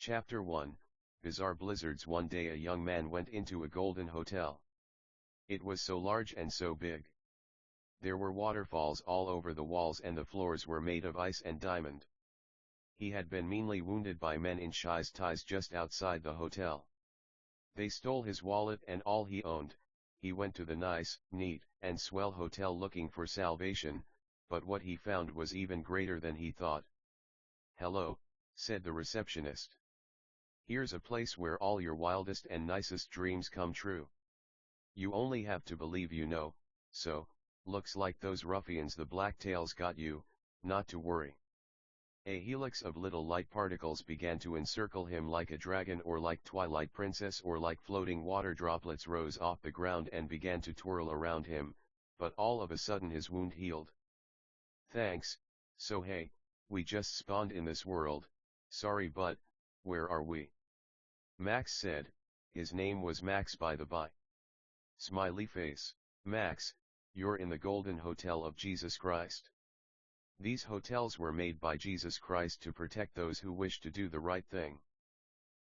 Chapter 1, Bizarre Blizzards. One day a young man went into a golden hotel. It was so large and so big. There were waterfalls all over the walls and the floors were made of ice and diamond. He had been meanly wounded by men in shies ties just outside the hotel. They stole his wallet and all he owned. He went to the nice, neat, and swell hotel looking for salvation, but what he found was even greater than he thought. "Hello," said the receptionist. "Here's a place where all your wildest and nicest dreams come true. You only have to believe you know, so, looks like those ruffians the Blacktails got you, not to worry." A helix of little light particles began to encircle him like a dragon or like Twilight Princess or like floating water droplets rose off the ground and began to twirl around him, but all of a sudden his wound healed. "Thanks, so hey, we just spawned in this world, sorry but, where are we?" Max said. His name was Max by the by. Smiley face. "Max, you're in the Golden Hotel of Jesus Christ. These hotels were made by Jesus Christ to protect those who wish to do the right thing.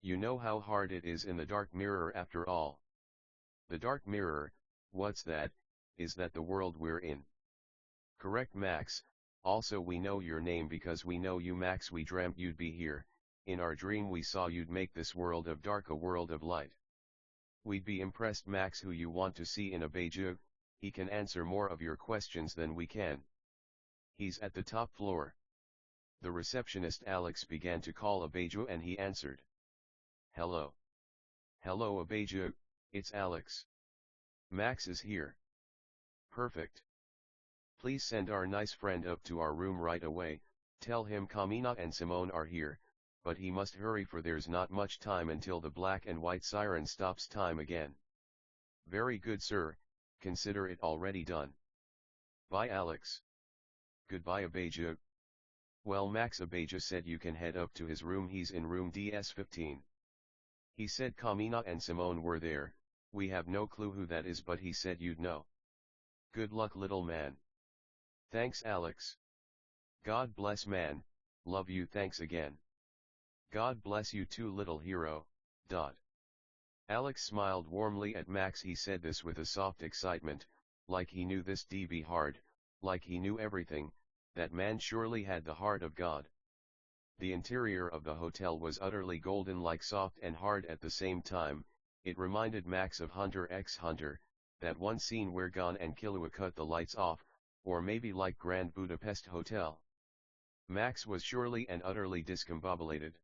You know how hard it is in the dark mirror after all." "The dark mirror, what's that? Is that the world we're in?" "Correct, Max. Also we know your name because we know you, Max. We dreamt you'd be here. In our dream we saw you'd make this world of dark a world of light. We'd be impressed, Max. Who you want to see in a Beijing? He can answer more of your questions than we can." "He's at the top floor." The receptionist Alex began to call Abeju and he answered. "Hello. Hello Abeju, it's Alex. Max is here." "Perfect. Please send our nice friend up to our room right away. Tell him Kamina and Simone are here, but he must hurry for there's not much time until the black and white siren stops time again." "Very good, sir, consider it already done." "Bye, Alex." "Goodbye Abeju." "Well, Max," Abeju said, "you can head up to his room. He's in room DS15. He said Kamina and Simone were there. We have no clue who that is, but he said you'd know." "Good luck, little man." "Thanks, Alex." "God bless, man, love you." "Thanks again." "God bless you too, little hero." Alex smiled warmly at Max. He said this with a soft excitement, like he knew this d be hard, like he knew everything. That man surely had the heart of God. The interior of the hotel was utterly golden, like soft and hard at the same time. It reminded Max of Hunter x Hunter, that one scene where Gon and Killua cut the lights off, or maybe like Grand Budapest Hotel. Max was surely and utterly discombobulated.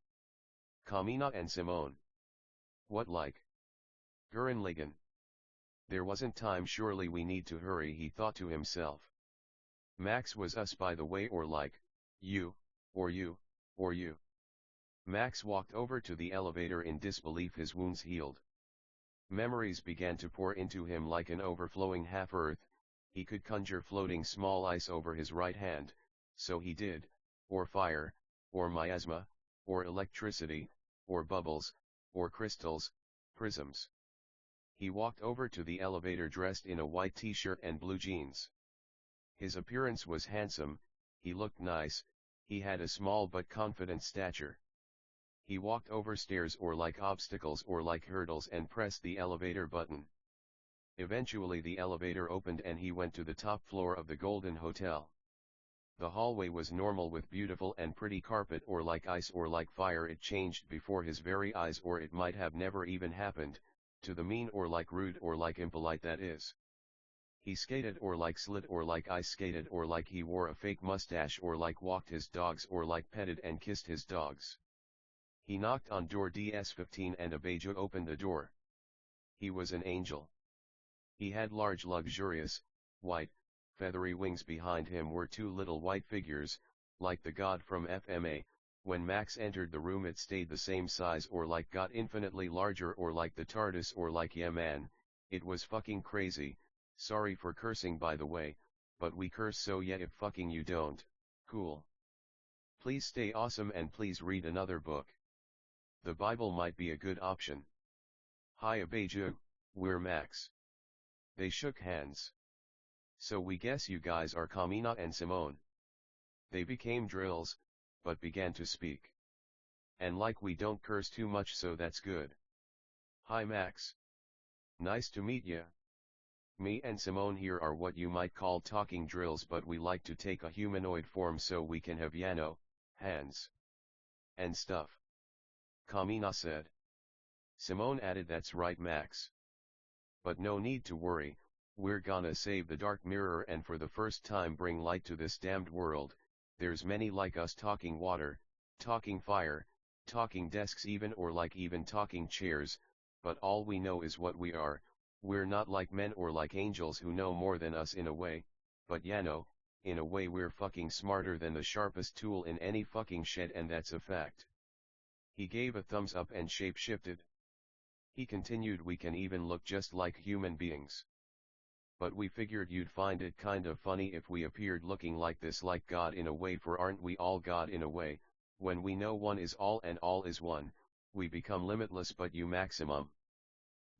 Kamina and Simone. What like? Gurren Lagann. There wasn't time, surely we need to hurry, he thought to himself. Max was us, by the way, or like, you, or you, or you. Max walked over to the elevator in disbelief. His wounds healed. Memories began to pour into him like an overflowing half-earth. He could conjure floating small ice over his right hand, so he did, or fire, or miasma, or electricity, or bubbles, or crystals, prisms. He walked over to the elevator dressed in a white t-shirt and blue jeans. His appearance was handsome, he looked nice, he had a small but confident stature. He walked over stairs or like obstacles or like hurdles and pressed the elevator button. Eventually the elevator opened and he went to the top floor of the Golden Hotel. The hallway was normal with beautiful and pretty carpet, or like ice or like fire. It changed before his very eyes, or it might have never even happened, to the mean or like rude or like impolite, that is. He skated or like slid or like ice skated, or like he wore a fake mustache, or like walked his dogs, or like petted and kissed his dogs. He knocked on door DS15 and Abeju opened the door. He was an angel. He had large, luxurious, white, feathery wings. Behind him were two little white figures, like the god from FMA. When Max entered the room it stayed the same size, or like got infinitely larger, or like the TARDIS, or like, yeah man, it was fucking crazy. Sorry for cursing, by the way, but we curse, so yeah, if fucking you don't, cool. Please stay awesome and please read another book. The Bible might be a good option. Hi Abeju, we're Max. They shook hands. So we guess you guys are Kamina and Simone. They became drills, but began to speak. And like we don't curse too much, so that's good. Hi Max. Nice to meet ya. Me and Simone here are what you might call talking drills, but we like to take a humanoid form so we can have hands, and stuff. Kamina said. Simone added, that's right Max. But no need to worry, we're gonna save the dark mirror and for the first time bring light to this damned world. There's many like us talking water, talking fire, talking desks even talking chairs, but all we know is what we are. We're not like men or like angels who know more than us in a way, but in a way we're fucking smarter than the sharpest tool in any fucking shed, and that's a fact. He gave a thumbs up and shape-shifted. He continued, we can even look just like human beings. But we figured you'd find it kind of funny if we appeared looking like this, like God in a way, for aren't we all God in a way? When we know one is all and all is one, we become limitless, but you maximum.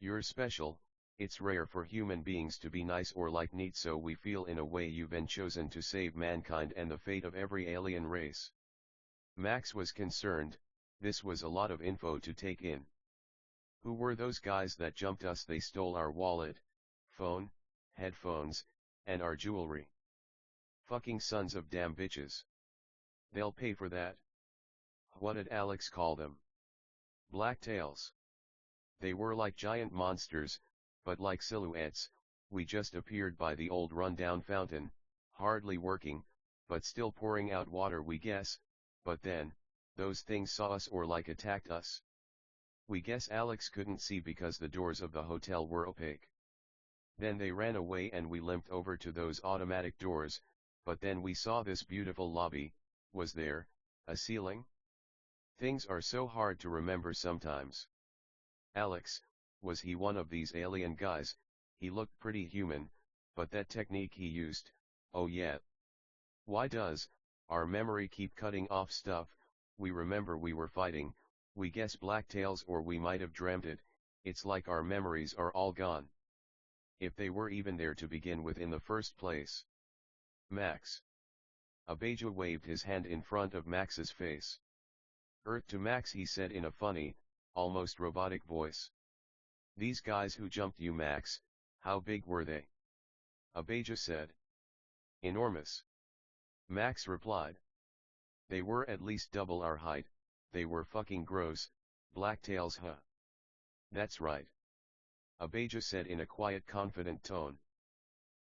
You're special. It's rare for human beings to be nice or like neat, so we feel in a way you've been chosen to save mankind and the fate of every alien race. Max was concerned. This was a lot of info to take in. Who were those guys that jumped us? They stole our wallet, phone, headphones, and our jewelry. Fucking sons of damn bitches. They'll pay for that. What did Alex call them? Blacktails. They were like giant monsters, but like silhouettes. We just appeared by the old rundown fountain, hardly working, but still pouring out water, we guess. But then, those things saw us or like attacked us. We guess Alex couldn't see because the doors of the hotel were opaque. Then they ran away and we limped over to those automatic doors, but then we saw this beautiful lobby. Was there a ceiling? Things are so hard to remember sometimes. Alex, was he one of these alien guys? He looked pretty human, but that technique he used, oh yeah. Why does our memory keep cutting off stuff? We remember we were fighting, we guess blacktails, or we might have dreamt it. It's like our memories are all gone. If they were even there to begin with in the first place. Max. Abeja waved his hand in front of Max's face. Earth to Max, he said in a funny, almost robotic voice. These guys who jumped you, Max, how big were they? Abeja said. Enormous. Max replied. They were at least double our height. They were fucking gross, blacktails, huh? That's right. Abeja said in a quiet, confident tone.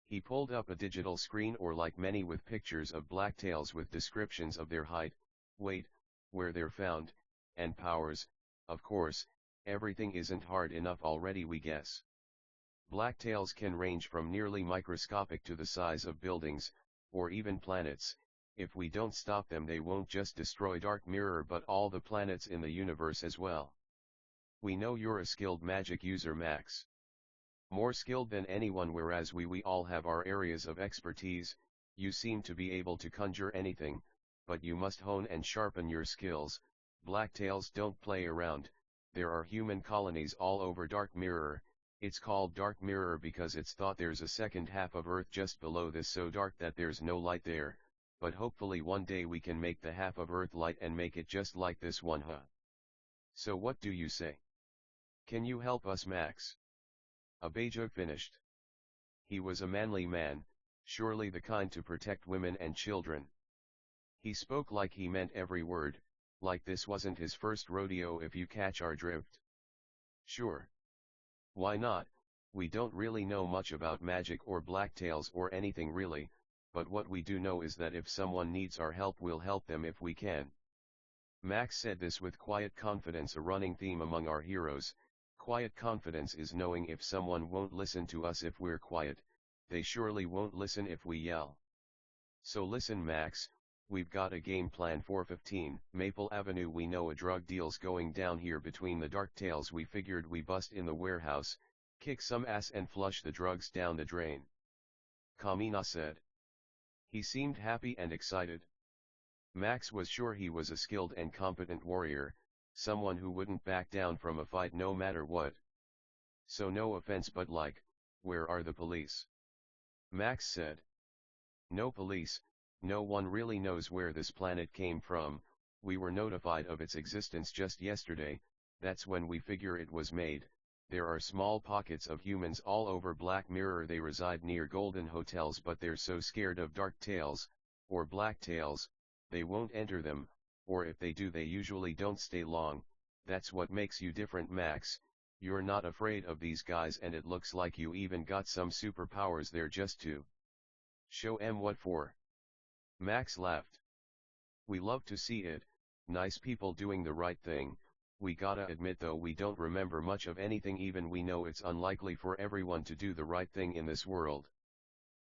He pulled up a digital screen, or like many, with pictures of blacktails with descriptions of their height, weight, where they're found, and powers. Of course, everything isn't hard enough already, we guess. Blacktails can range from nearly microscopic to the size of buildings, or even planets. If we don't stop them, they won't just destroy Dark Mirror but all the planets in the universe as well. We know you're a skilled magic user, Max. More skilled than anyone, whereas we all have our areas of expertise. You seem to be able to conjure anything, but you must hone and sharpen your skills. Blacktails don't play around. There are human colonies all over Dark Mirror. It's called Dark Mirror because it's thought there's a second half of Earth just below this, so dark that there's no light there, but hopefully one day we can make the half of Earth light and make it just like this one, huh? So what do you say? Can you help us, Max? Abeja finished. He was a manly man, surely the kind to protect women and children. He spoke like he meant every word, like this wasn't his first rodeo, if you catch our drift. Sure. Why not? We don't really know much about magic or blacktails or anything really, but what we do know is that if someone needs our help, we'll help them if we can. Max said this with quiet confidence, a running theme among our heroes. Quiet confidence is knowing if someone won't listen to us if we're quiet, they surely won't listen if we yell. So listen, Max, we've got a game plan for 15 Maple Avenue. We know a drug deal's going down here between the Darktails. We figured we bust in the warehouse, kick some ass and flush the drugs down the drain. Kamina said. He seemed happy and excited. Max was sure he was a skilled and competent warrior, someone who wouldn't back down from a fight no matter what. So no offense, but like, where are the police? Max said. No police. No one really knows where this planet came from. We were notified of its existence just yesterday, that's when we figure it was made. There are small pockets of humans all over Black Mirror. They reside near golden hotels, but they're so scared of dark tales, or black tales, they won't enter them, or if they do they usually don't stay long. That's what makes you different, Max. You're not afraid of these guys, and it looks like you even got some superpowers there just to show 'em what for. Max laughed. We love to see it, nice people doing the right thing. We gotta admit though, we don't remember much of anything, even we know it's unlikely for everyone to do the right thing in this world.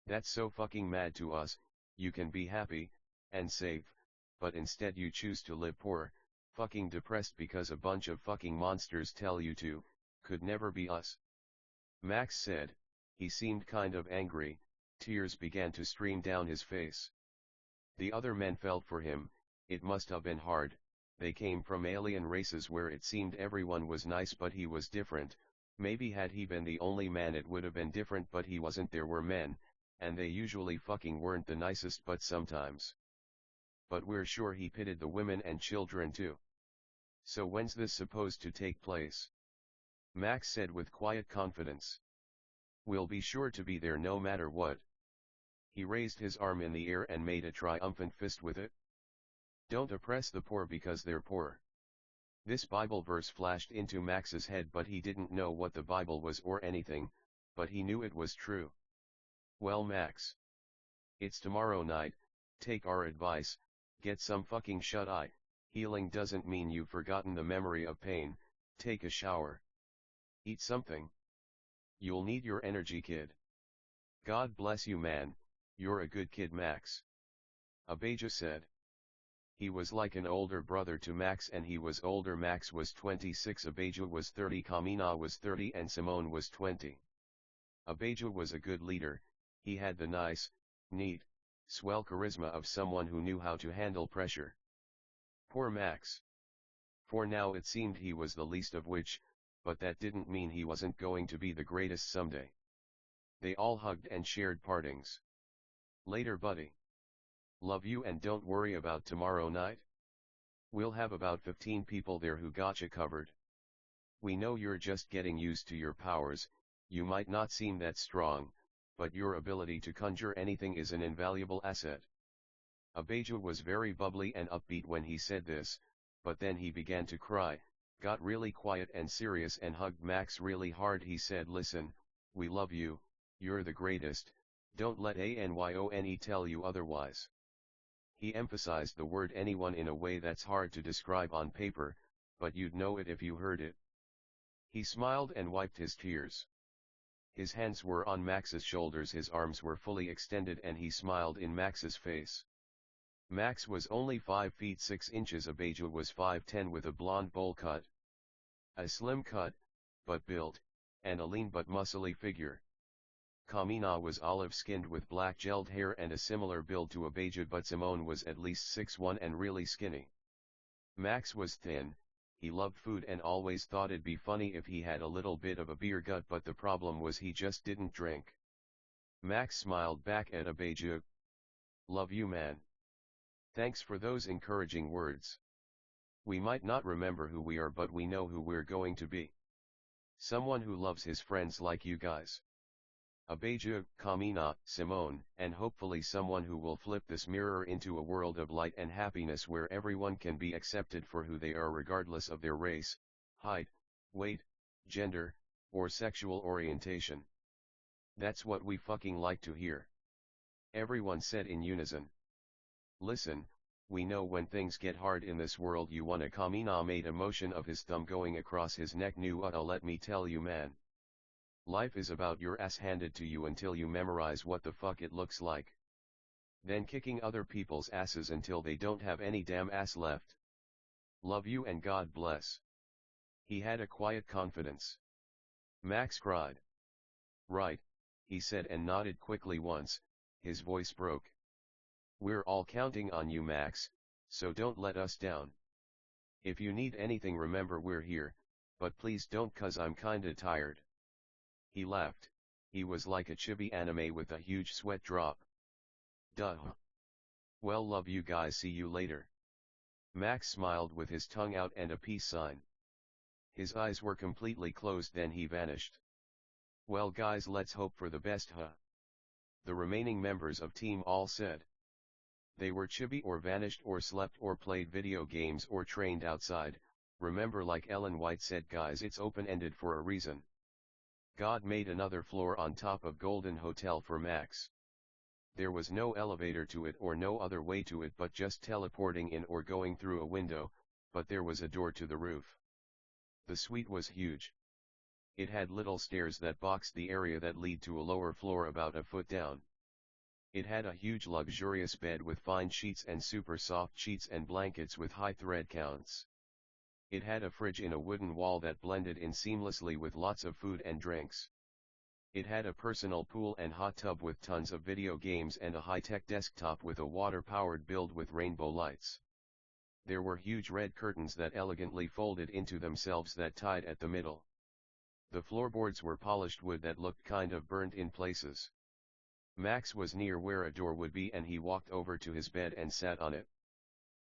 That's so fucking mad to us. You can be happy and safe, but instead you choose to live poor, fucking depressed because a bunch of fucking monsters tell you to. Could never be us. Max said. He seemed kind of angry, tears began to stream down his face. The other men felt for him. It must have been hard. They came from alien races where it seemed everyone was nice, but he was different. Maybe had he been the only man it would have been different, but he wasn't. There were men, and they usually fucking weren't the nicest, but sometimes. But we're sure he pitied the women and children too. So when's this supposed to take place? Max said with quiet confidence. We'll be sure to be there no matter what. He raised his arm in the air and made a triumphant fist with it. Don't oppress the poor because they're poor. This Bible verse flashed into Max's head, but he didn't know what the Bible was or anything, but he knew it was true. Well, Max, it's tomorrow night, take our advice, get some fucking shut-eye. Healing doesn't mean you've forgotten the memory of pain. Take a shower. Eat something. You'll need your energy, kid. God bless you, man, you're a good kid, Max. Abijah said. He was like an older brother to Max, and he was older. Max was 26, Abijah was 30, Kamina was 30, and Simone was 20. Abijah was a good leader. He had the nice, neat, swell charisma of someone who knew how to handle pressure. Poor Max. For now it seemed he was the least of which, but that didn't mean he wasn't going to be the greatest someday. They all hugged and shared partings. Later, buddy. Love you, and don't worry about tomorrow night. We'll have about 15 people there who got you covered. We know you're just getting used to your powers. You might not seem that strong, but your ability to conjure anything is an invaluable asset. Abijah was very bubbly and upbeat when he said this, but then he began to cry, got really quiet and serious, and hugged Max really hard. He said, listen, we love you, you're the greatest, don't let anyone tell you otherwise. He emphasized the word anyone in a way that's hard to describe on paper, but you'd know it if you heard it. He smiled and wiped his tears. His hands were on Max's shoulders, his arms were fully extended, and he smiled in Max's face. Max was only 5 feet 6 inches, Abijah was 5'10" with a blonde bowl cut. A slim cut, but built, and a lean but muscly figure. Kamina was olive-skinned with black gelled hair and a similar build to Abijah, but Simone was at least 6'1" and really skinny. Max was thin. He loved food and always thought it'd be funny if he had a little bit of a beer gut, but the problem was he just didn't drink. Max smiled back at Abijah. Love you, man. Thanks for those encouraging words. We might not remember who we are, but we know who we're going to be. Someone who loves his friends like you guys. Abijah, Kamina, Simone, and hopefully someone who will flip this mirror into a world of light and happiness where everyone can be accepted for who they are regardless of their race, height, weight, gender, or sexual orientation. That's what we fucking like to hear. Everyone said in unison. Listen, we know when things get hard in this world you wanna. Kamina made a motion of his thumb going across his neck. Let me tell you, man. Life is about your ass handed to you until you memorize what the fuck it looks like. Then kicking other people's asses until they don't have any damn ass left. Love you and God bless. He had a quiet confidence. Max cried. Right, he said and nodded quickly once, his voice broke. We're all counting on you, Max, so don't let us down. If you need anything, remember we're here, but please don't, 'cause I'm kinda tired. He laughed. He was like a chibi anime with a huge sweat drop. Duh. Well, love you guys, see you later. Max smiled with his tongue out and a peace sign. His eyes were completely closed, then he vanished. Well guys, let's hope for the best, huh? The remaining members of team all said. They were chibi or vanished or slept or played video games or trained outside. Remember, like Ellen White said, guys, it's open-ended for a reason. God made another floor on top of Golden Hotel for Max. There was no elevator to it or no other way to it but just teleporting in or going through a window, but there was a door to the roof. The suite was huge. It had little stairs that boxed the area that lead to a lower floor about a foot down. It had a huge luxurious bed with fine sheets and super soft sheets and blankets with high thread counts. It had a fridge in a wooden wall that blended in seamlessly with lots of food and drinks. It had a personal pool and hot tub with tons of video games and a high-tech desktop with a water-powered build with rainbow lights. There were huge red curtains that elegantly folded into themselves that tied at the middle. The floorboards were polished wood that looked kind of burnt in places. Max was near where a door would be and he walked over to his bed and sat on it.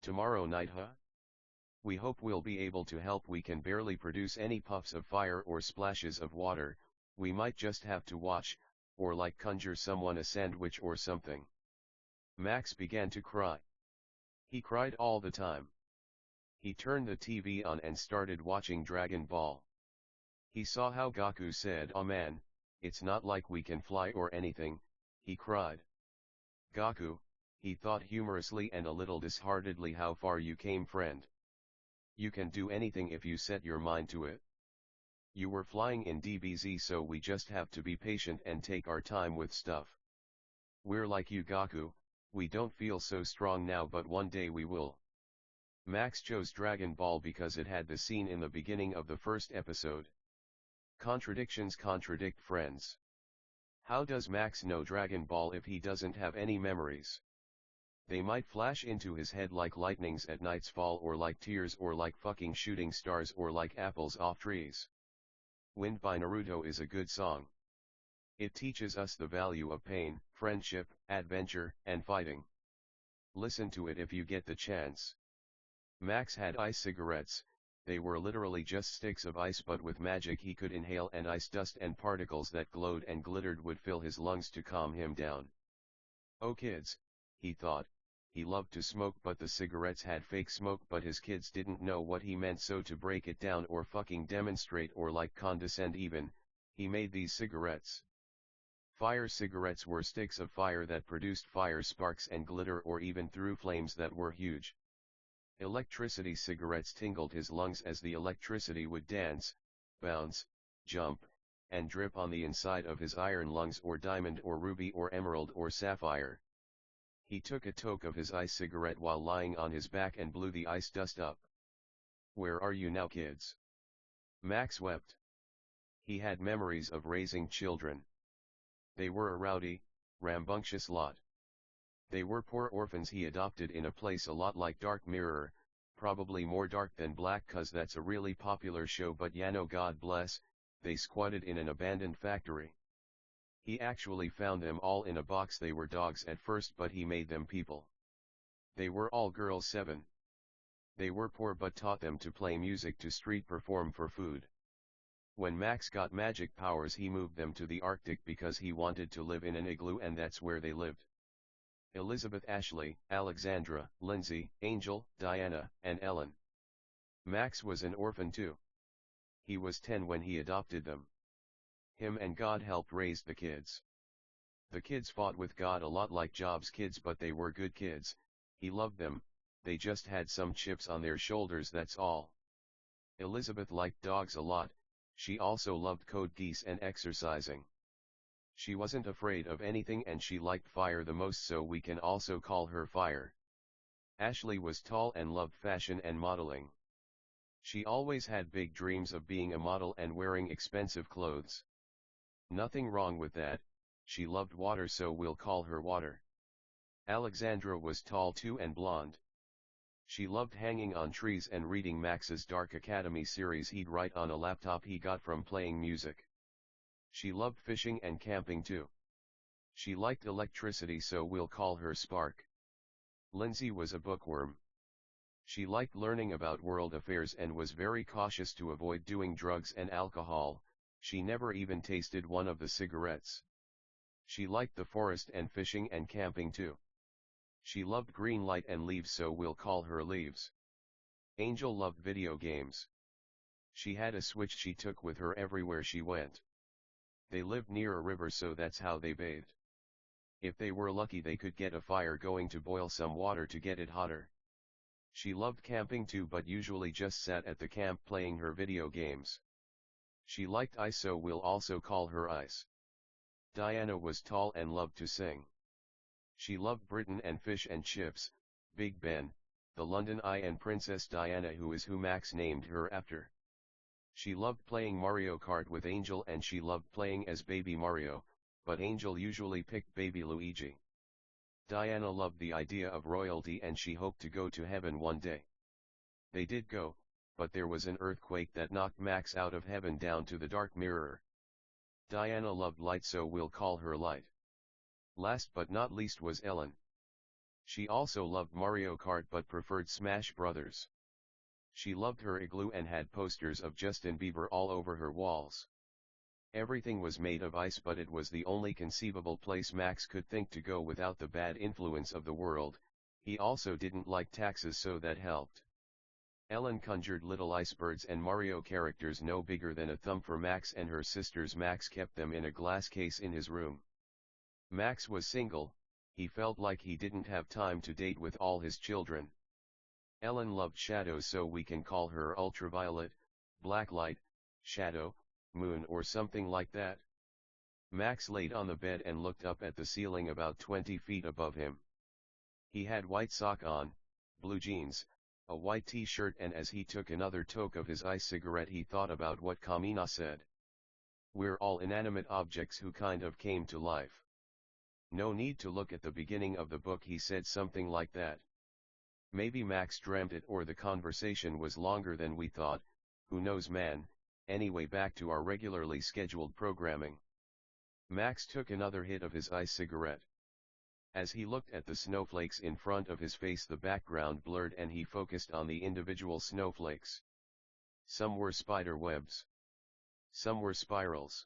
Tomorrow night, huh? We hope we'll be able to help. We can barely produce any puffs of fire or splashes of water. We might just have to watch, or like conjure someone a sandwich or something. Max began to cry. He cried all the time. He turned the TV on and started watching Dragon Ball. He saw how Goku said, "Oh man, it's not like we can fly or anything," he cried. "Goku," he thought humorously and a little disheartedly, "how far you came, friend. You can do anything if you set your mind to it. You were flying in DBZ, so we just have to be patient and take our time with stuff. We're like you, Goku, we don't feel so strong now, but one day we will." Max chose Dragon Ball because it had the scene in the beginning of the first episode. Contradictions contradict, friends. How does Max know Dragon Ball if he doesn't have any memories? They might flash into his head like lightnings at night's fall, or like tears, or like fucking shooting stars, or like apples off trees. Wind by Naruto is a good song. It teaches us the value of pain, friendship, adventure, and fighting. Listen to it if you get the chance. Max had ice cigarettes. They were literally just sticks of ice, but with magic he could inhale, and ice dust and particles that glowed and glittered would fill his lungs to calm him down. Oh kids, he thought, he loved to smoke, but the cigarettes had fake smoke, but his kids didn't know what he meant, so to break it down or fucking demonstrate or like condescend even, he made these cigarettes. Fire cigarettes were sticks of fire that produced fire sparks and glitter, or even threw flames that were huge. Electricity cigarettes tingled his lungs as the electricity would dance, bounce, jump, and drip on the inside of his iron lungs, or diamond or ruby or emerald or sapphire. He took a toke of his ice cigarette while lying on his back and blew the ice dust up. "Where are you now, kids?" Max wept. He had memories of raising children. They were a rowdy, rambunctious lot. They were poor orphans he adopted in a place a lot like Dark Mirror, probably more dark than black, 'cause that's a really popular show, but Yano, God bless, they squatted in an abandoned factory. He actually found them all in a box. They were dogs at first, but he made them people. They were all girls, 7. They were poor but taught them to play music, to street perform for food. When Max got magic powers, he moved them to the Arctic because he wanted to live in an igloo, and that's where they lived. Elizabeth, Ashley, Alexandra, Lindsay, Angel, Diana, and Ellen. Max was an orphan too. He was 10 when he adopted them. Him and God helped raise the kids. The kids fought with God a lot like Job's kids, but they were good kids. He loved them, they just had some chips on their shoulders, that's all. Elizabeth liked dogs a lot. She also loved code geass and exercising. She wasn't afraid of anything, and she liked fire the most, so we can also call her Fire. Ashley was tall and loved fashion and modeling. She always had big dreams of being a model and wearing expensive clothes. Nothing wrong with that. She loved water, so we'll call her Water. Alexandra was tall too and blonde. She loved hanging on trees and reading Max's Dark Academy series he'd write on a laptop he got from playing music. She loved fishing and camping too. She liked electricity, so we'll call her Spark. Lindsay was a bookworm. She liked learning about world affairs and was very cautious to avoid doing drugs and alcohol. She never even tasted one of the cigarettes. She liked the forest and fishing and camping too. She loved green light and leaves, so we'll call her Leaves. Angel loved video games. She had a Switch she took with her everywhere she went. They lived near a river, so that's how they bathed. If they were lucky, they could get a fire going to boil some water to get it hotter. She loved camping too, but usually just sat at the camp playing her video games. She liked ice, so we'll also call her Ice. Diana was tall and loved to sing. She loved Britain and fish and chips, Big Ben, the London Eye and Princess Diana, who is who Max named her after. She loved playing Mario Kart with Angel, and she loved playing as Baby Mario, but Angel usually picked Baby Luigi. Diana loved the idea of royalty and she hoped to go to heaven one day. They did go, but there was an earthquake that knocked Max out of heaven down to the dark mirror. Diana loved light, so we'll call her Light. Last but not least was Ellen. She also loved Mario Kart but preferred Smash Brothers. She loved her igloo and had posters of Justin Bieber all over her walls. Everything was made of ice, but it was the only conceivable place Max could think to go without the bad influence of the world. He also didn't like taxes, so that helped. Ellen conjured little icebergs and Mario characters no bigger than a thumb for Max and her sisters. Max kept them in a glass case in his room. Max was single. He felt like he didn't have time to date with all his children. Ellen loved shadows, so we can call her Ultraviolet, Blacklight, Shadow, Moon, or something like that. Max laid on the bed and looked up at the ceiling about 20 feet above him. He had white sock on, blue jeans, a white t-shirt, and as he took another toke of his ice cigarette he thought about what Kamina said. We're all inanimate objects who kind of came to life. No need to look at the beginning of the book, he said something like that. Maybe Max dreamt it, or the conversation was longer than we thought, who knows man. Anyway, back to our regularly scheduled programming. Max took another hit of his ice cigarette. As he looked at the snowflakes in front of his face, the background blurred and he focused on the individual snowflakes. Some were spider webs. Some were spirals.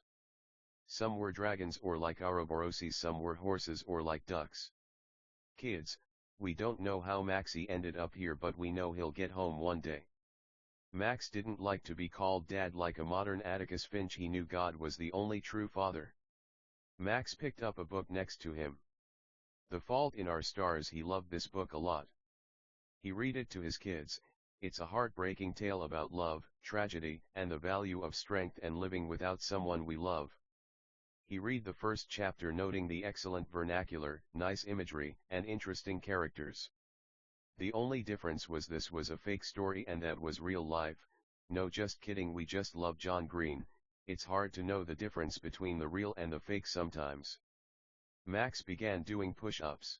Some were dragons or like Ouroboroses, some were horses or like ducks. Kids, we don't know how Maxie ended up here, but we know he'll get home one day. Max didn't like to be called dad like a modern Atticus Finch. He knew God was the only true father. Max picked up a book next to him. The Fault in Our Stars. He loved this book a lot. He read it to his kids. It's a heartbreaking tale about love, tragedy, and the value of strength and living without someone we love. He read the first chapter, noting the excellent vernacular, nice imagery, and interesting characters. The only difference was this was a fake story and that was real life. No, just kidding, we just love John Green. It's hard to know the difference between the real and the fake sometimes. Max began doing push-ups.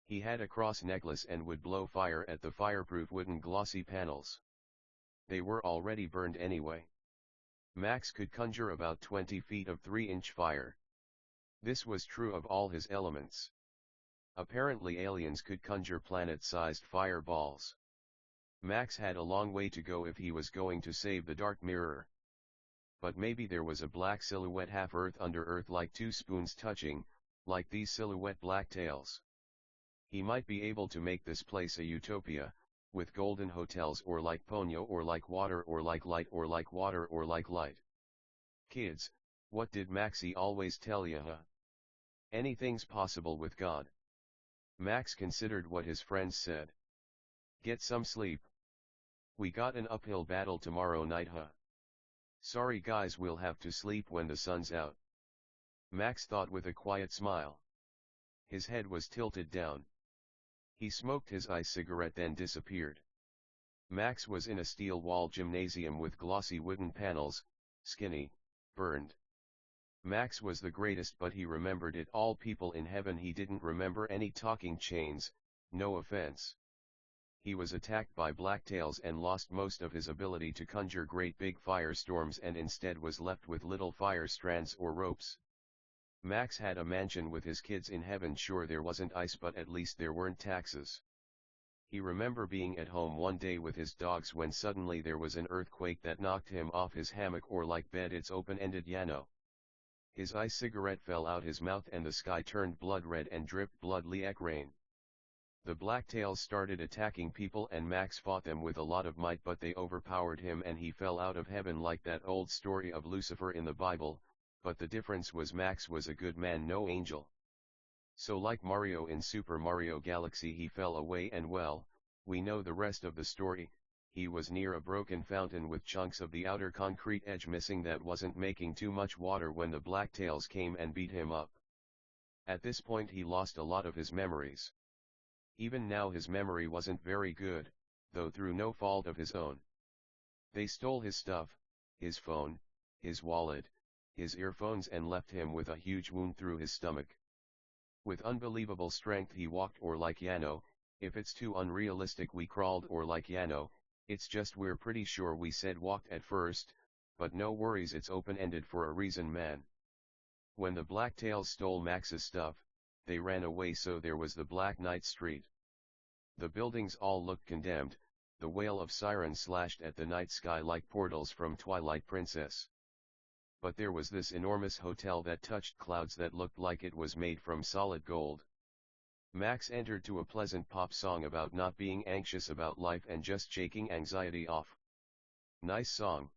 He had a cross necklace and would blow fire at the fireproof wooden glossy panels. They were already burned anyway. Max could conjure about 20 feet of 3-inch fire. This was true of all his elements. Apparently aliens could conjure planet-sized fireballs. Max had a long way to go if he was going to save the Dark Mirror. But maybe there was a black silhouette half Earth under Earth, like two spoons touching, like these silhouette black tails. He might be able to make this place a utopia, with golden hotels, or like Ponyo, or like water, or like light, or like water, or like light. Kids, what did Maxie always tell ya, huh? Anything's possible with God. Max considered what his friends said. Get some sleep. We got an uphill battle tomorrow night, huh? Sorry guys, we'll have to sleep when the sun's out. Max thought with a quiet smile. His head was tilted down. He smoked his ice cigarette, then disappeared. Max was in a steel-walled gymnasium with glossy wooden panels, skinny, burned. Max was the greatest, but he remembered it all. People in heaven. He didn't remember any talking chains, no offense. He was attacked by blacktails and lost most of his ability to conjure great big firestorms, and instead was left with little fire strands or ropes. Max had a mansion with his kids in heaven. Sure, there wasn't ice, but at least there weren't taxes. He remember being at home one day with his dogs when suddenly there was an earthquake that knocked him off his hammock or like bed its open-ended Yano. His cigarette fell out his mouth and the sky turned blood red and dripped blood like rain. The blacktails started attacking people and Max fought them with a lot of might but they overpowered him and he fell out of heaven like that old story of Lucifer in the Bible, but the difference was Max was a good man, no angel. So like Mario in Super Mario Galaxy he fell away and well, we know the rest of the story. He was near a broken fountain with chunks of the outer concrete edge missing that wasn't making too much water when the blacktails came and beat him up. At this point he lost a lot of his memories. Even now his memory wasn't very good, though through no fault of his own. They stole his stuff, his phone, his wallet, his earphones and left him with a huge wound through his stomach. With unbelievable strength he walked or like Yano, if it's too unrealistic we crawled or like Yano, it's just we're pretty sure we said walked at first, but no worries it's open-ended for a reason man. When the blacktails stole Max's stuff, they ran away so there was the Black Knight Street. The buildings all looked condemned, the wail of sirens slashed at the night sky like portals from Twilight Princess. But there was this enormous hotel that touched clouds that looked like it was made from solid gold. Max entered to a pleasant pop song about not being anxious about life and just shaking anxiety off. Nice song.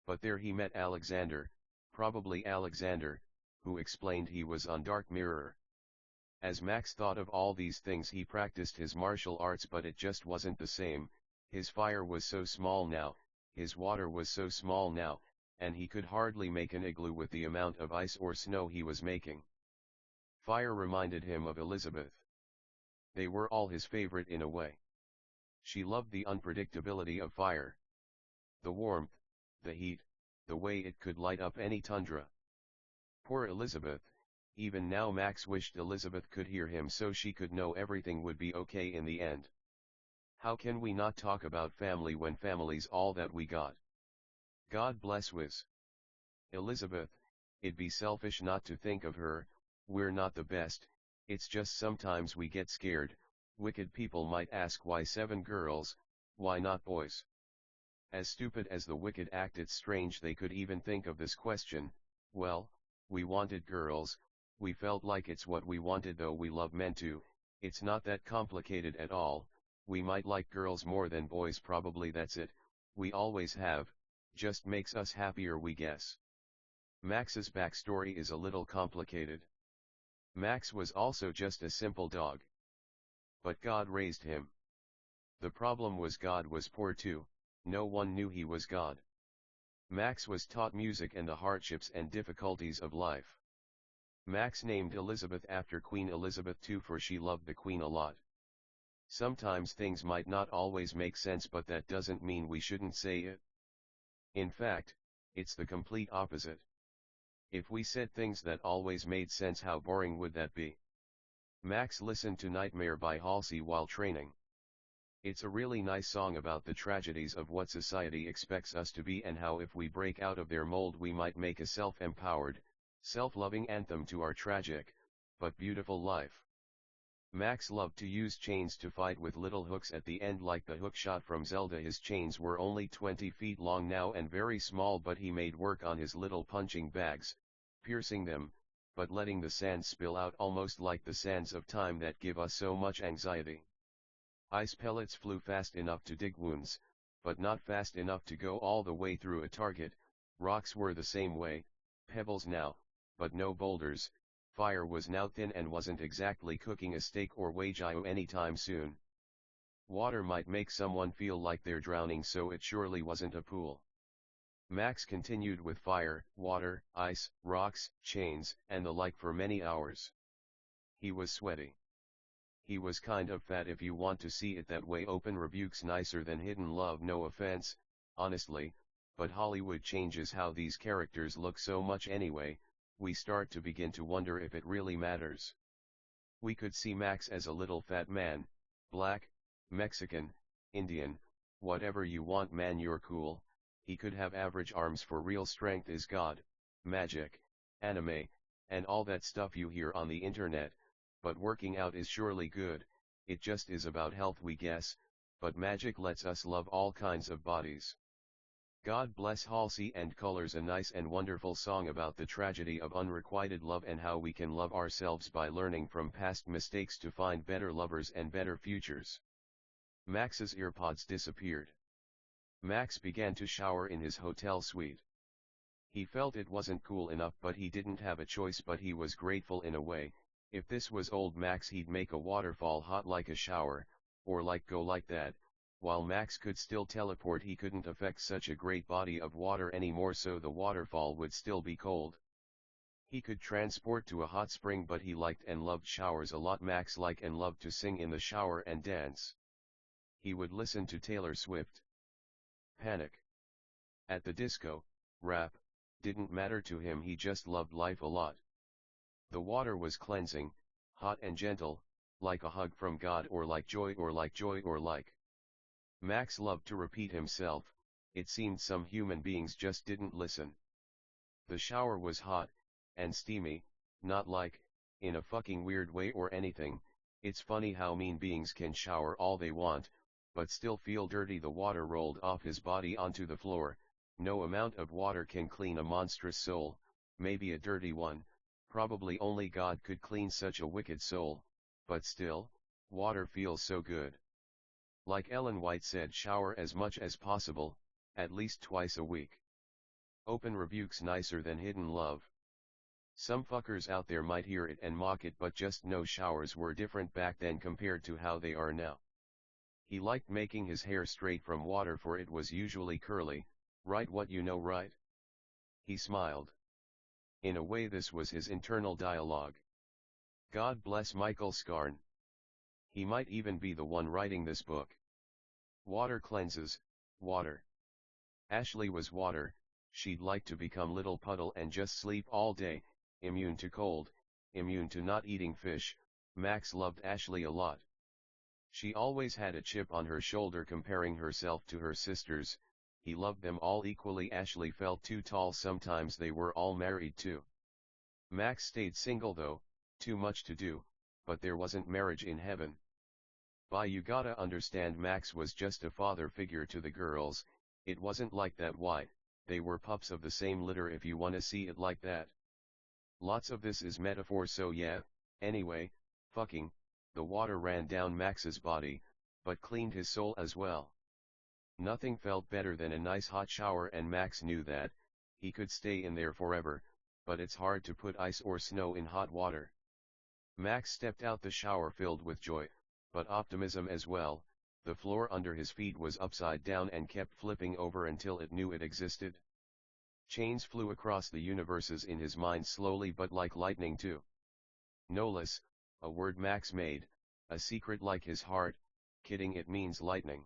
But there he met Alexander, probably Alexander, who explained he was on Dark Mirror. As Max thought of all these things he practiced his martial arts but it just wasn't the same, his fire was so small now, his water was so small now, and he could hardly make an igloo with the amount of ice or snow he was making. Fire reminded him of Elizabeth. They were all his favorite in a way. She loved the unpredictability of fire. The warmth, the heat, the way it could light up any tundra. Poor Elizabeth. Even now Max wished Elizabeth could hear him so she could know everything would be okay in the end. How can we not talk about family when family's all that we got? God bless Wiz. Elizabeth, it'd be selfish not to think of her, we're not the best, it's just sometimes we get scared. Wicked people might ask why 7 girls, why not boys? As stupid as the wicked act it's strange they could even think of this question. Well, we wanted girls. We felt like it's what we wanted though we love men too, it's not that complicated at all, we might like girls more than boys probably that's it, we always have, just makes us happier we guess. Max's backstory is a little complicated. Max was also just a simple dog. But God raised him. The problem was God was poor too, no one knew he was God. Max was taught music and the hardships and difficulties of life. Max named Elizabeth after Queen Elizabeth II for she loved the Queen a lot. Sometimes things might not always make sense but that doesn't mean we shouldn't say it. In fact, it's the complete opposite. If we said things that always made sense how boring would that be? Max listened to Nightmare by Halsey while training. It's a really nice song about the tragedies of what society expects us to be and how if we break out of their mold we might make a self-empowered, self-loving anthem to our tragic, but beautiful life. Max loved to use chains to fight with little hooks at the end like the hook shot from Zelda. His chains were only 20 feet long now and very small but he made work on his little punching bags, piercing them, but letting the sands spill out almost like the sands of time that give us so much anxiety. Ice pellets flew fast enough to dig wounds, but not fast enough to go all the way through a target. Rocks were the same way, pebbles now, but no boulders. Fire was now thin and wasn't exactly cooking a steak or Wagyu anytime soon. Water might make someone feel like they're drowning so it surely wasn't a pool. Max continued with fire, water, ice, rocks, chains, and the like for many hours. He was sweaty. He was kind of fat if you want to see it that way. Open rebukes nicer than hidden love, no offense, honestly, but Hollywood changes how these characters look so much anyway. We start to begin to wonder if it really matters. We could see Max as a little fat man, black, Mexican, Indian, whatever you want man you're cool. He could have average arms for real strength is God, magic, anime, and all that stuff you hear on the internet, but working out is surely good. it just is about health we guess, but magic lets us love all kinds of bodies. God bless Halsey and Colors, a nice and wonderful song about the tragedy of unrequited love and how we can love ourselves by learning from past mistakes to find better lovers and better futures. Max's earpods disappeared. Max began to shower in his hotel suite. He felt it wasn't cool enough, but he didn't have a choice, but he was grateful in a way. If this was old Max, he'd make a waterfall hot like a shower, or like go like that. While Max could still teleport, he couldn't affect such a great body of water anymore, so the waterfall would still be cold. He could transport to a hot spring, but he liked and loved showers a lot. Max liked and loved to sing in the shower and dance. He would listen to Taylor Swift. Panic. At the disco, rap, didn't matter to him, he just loved life a lot. The water was cleansing, hot and gentle, like a hug from God, or like joy, or like joy, or like. Max loved to repeat himself. It seemed some human beings just didn't listen. The shower was hot and steamy, not like, in a fucking weird way or anything. It's funny how mean beings can shower all they want, but still feel dirty. The water rolled off his body onto the floor. No amount of water can clean a monstrous soul, maybe a dirty one. Probably only God could clean such a wicked soul, but still, water feels so good. Like Ellen White said, shower as much as possible, at least twice a week. Open rebuke's nicer than hidden love. Some fuckers out there might hear it and mock it, but just know showers were different back then compared to how they are now. He liked making his hair straight from water, for it was usually curly, right? What you know, right? He smiled. In a way, this was his internal dialogue. God bless Michael Scarn. He might even be the one writing this book. Water cleanses, water. Ashley was water. She'd like to become little puddle and just sleep all day, immune to cold, immune to not eating fish. Max loved Ashley a lot. She always had a chip on her shoulder comparing herself to her sisters. He loved them all equally. Ashley felt too tall sometimes. They were all married too. Max stayed single though, too much to do, but there wasn't marriage in heaven. You gotta understand, Max was just a father figure to the girls. It wasn't like that. Why, they were pups of the same litter, if you wanna see it like that. Lots of this is metaphor, so yeah. Anyway, fucking, the water ran down Max's body, but cleaned his soul as well. Nothing felt better than a nice hot shower, and Max knew that. He could stay in there forever, but it's hard to put ice or snow in hot water. Max stepped out the shower filled with joy, but optimism as well. The floor under his feet was upside down and kept flipping over until it knew it existed. Chains flew across the universes in his mind slowly, but like lightning too. Nolus, a word Max made, a secret like his heart. Kidding, it means lightning.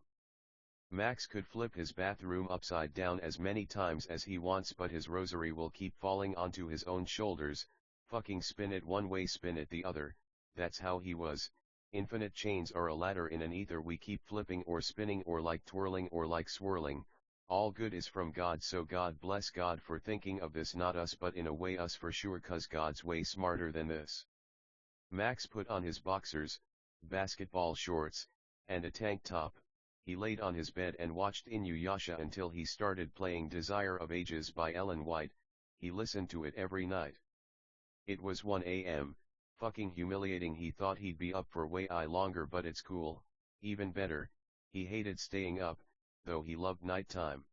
Max could flip his bathroom upside down as many times as he wants, but his rosary will keep falling onto his own shoulders. Fucking spin it one way, spin it the other. That's how he was. Infinite chains are a ladder in an ether we keep flipping or spinning, or like twirling or like swirling. All good is from God, so God bless God for thinking of this, not us, but in a way us for sure, 'cause God's way smarter than this. Max put on his boxers, basketball shorts, and a tank top. He laid on his bed and watched Inuyasha until he started playing Desire of Ages by Ellen White. He listened to it every night. It was 1 a.m, fucking humiliating. He thought he'd be up for way longer, but it's cool. Even better, he hated staying up, though he loved nighttime.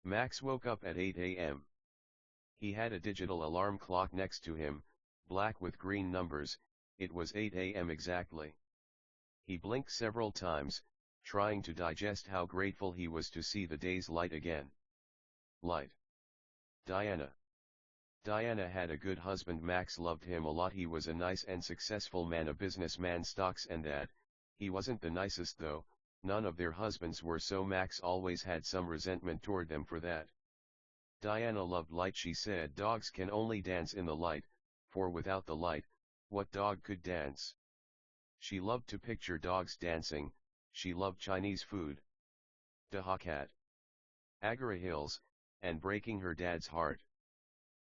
Max woke up at 8 a.m. He had a digital alarm clock next to him, black with green numbers. It was 8 a.m. exactly. He blinked several times, trying to digest how grateful he was to see the day's light again. Light. Diana. Diana had a good husband. Max loved him a lot. He was a nice and successful man, a businessman, stocks and that. He wasn't the nicest though. None of their husbands were, so Max always had some resentment toward them for that. Diana loved light. She said dogs can only dance in the light, for without the light, what dog could dance? She loved to picture dogs dancing. She loved Chinese food, Dahakat, Agara Hills, and breaking her dad's heart.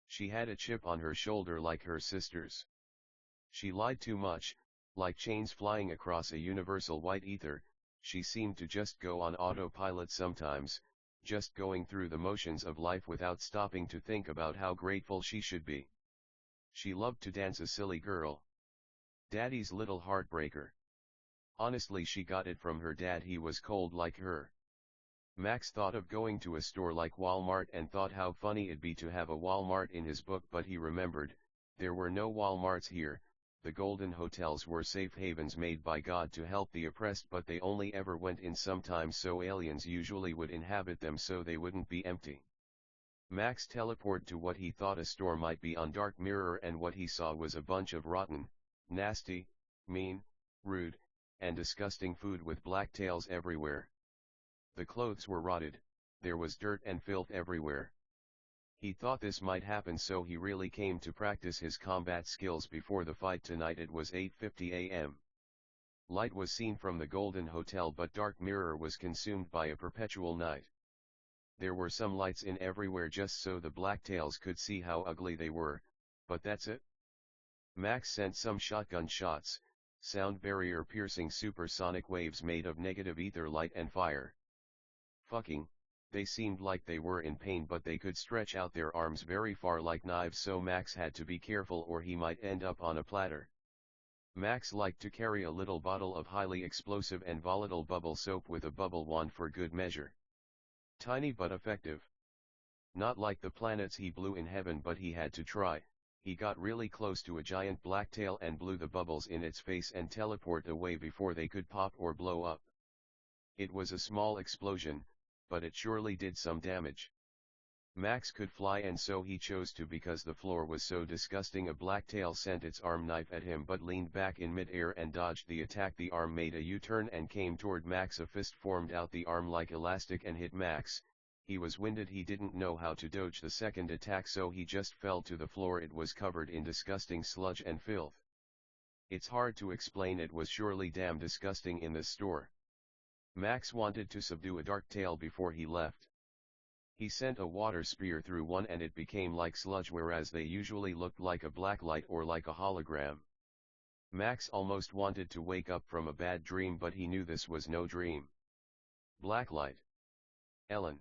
She had a chip on her shoulder like her sisters. She lied too much, Like chains flying across a universal white ether, she seemed to just go on autopilot sometimes, just going through the motions of life without stopping to think about how grateful she should be. She loved to dance, a silly girl. Daddy's little heartbreaker. Honestly, she got it from her dad, he was cold like her. Max thought of going to a store like Walmart and thought how funny it'd be to have a Walmart in his book, but he remembered, there were no Walmarts here. The golden hotels were safe havens made by God to help the oppressed, but they only ever went in sometimes, so aliens usually would inhabit them so they wouldn't be empty. Max teleported to what he thought a store might be on Dark Mirror, and what he saw was a bunch of rotten, nasty, mean, rude, and disgusting food with black tails everywhere. The clothes were rotted, there was dirt and filth everywhere. He thought this might happen, so he really came to practice his combat skills before the fight tonight. It was 8:50 a.m. Light was seen from the Golden Hotel, but Dark Mirror was consumed by a perpetual night. There were some lights in everywhere just so the blacktails could see how ugly they were, but that's it. Max sent some shotgun shots, sound barrier piercing supersonic waves made of negative ether, light and fire. Fucking, they seemed like they were in pain, but they could stretch out their arms very far like knives, so Max had to be careful or he might end up on a platter. Max liked to carry a little bottle of highly explosive and volatile bubble soap with a bubble wand for good measure. Tiny but effective. Not like the planets he blew in heaven, but he had to try. He got really close to a giant blacktail and blew the bubbles in its face and teleported away before they could pop or blow up. It was a small explosion, but it surely did some damage. Max could fly, and so he chose to because the floor was so disgusting. A blacktail sent its arm knife at him but leaned back in mid-air and dodged the attack. The arm made a U-turn and came toward Max. A fist formed out the arm like elastic and hit Max. He was winded, he didn't know how to dodge the second attack, so he just fell to the floor. It was covered in disgusting sludge and filth. It's hard to explain, it was surely damn disgusting in this store. Max wanted to subdue a dark tail before he left. He sent a water spear through one and it became like sludge, whereas they usually looked like a black light or like a hologram. Max almost wanted to wake up from a bad dream, but he knew this was no dream. Black light. Ellen.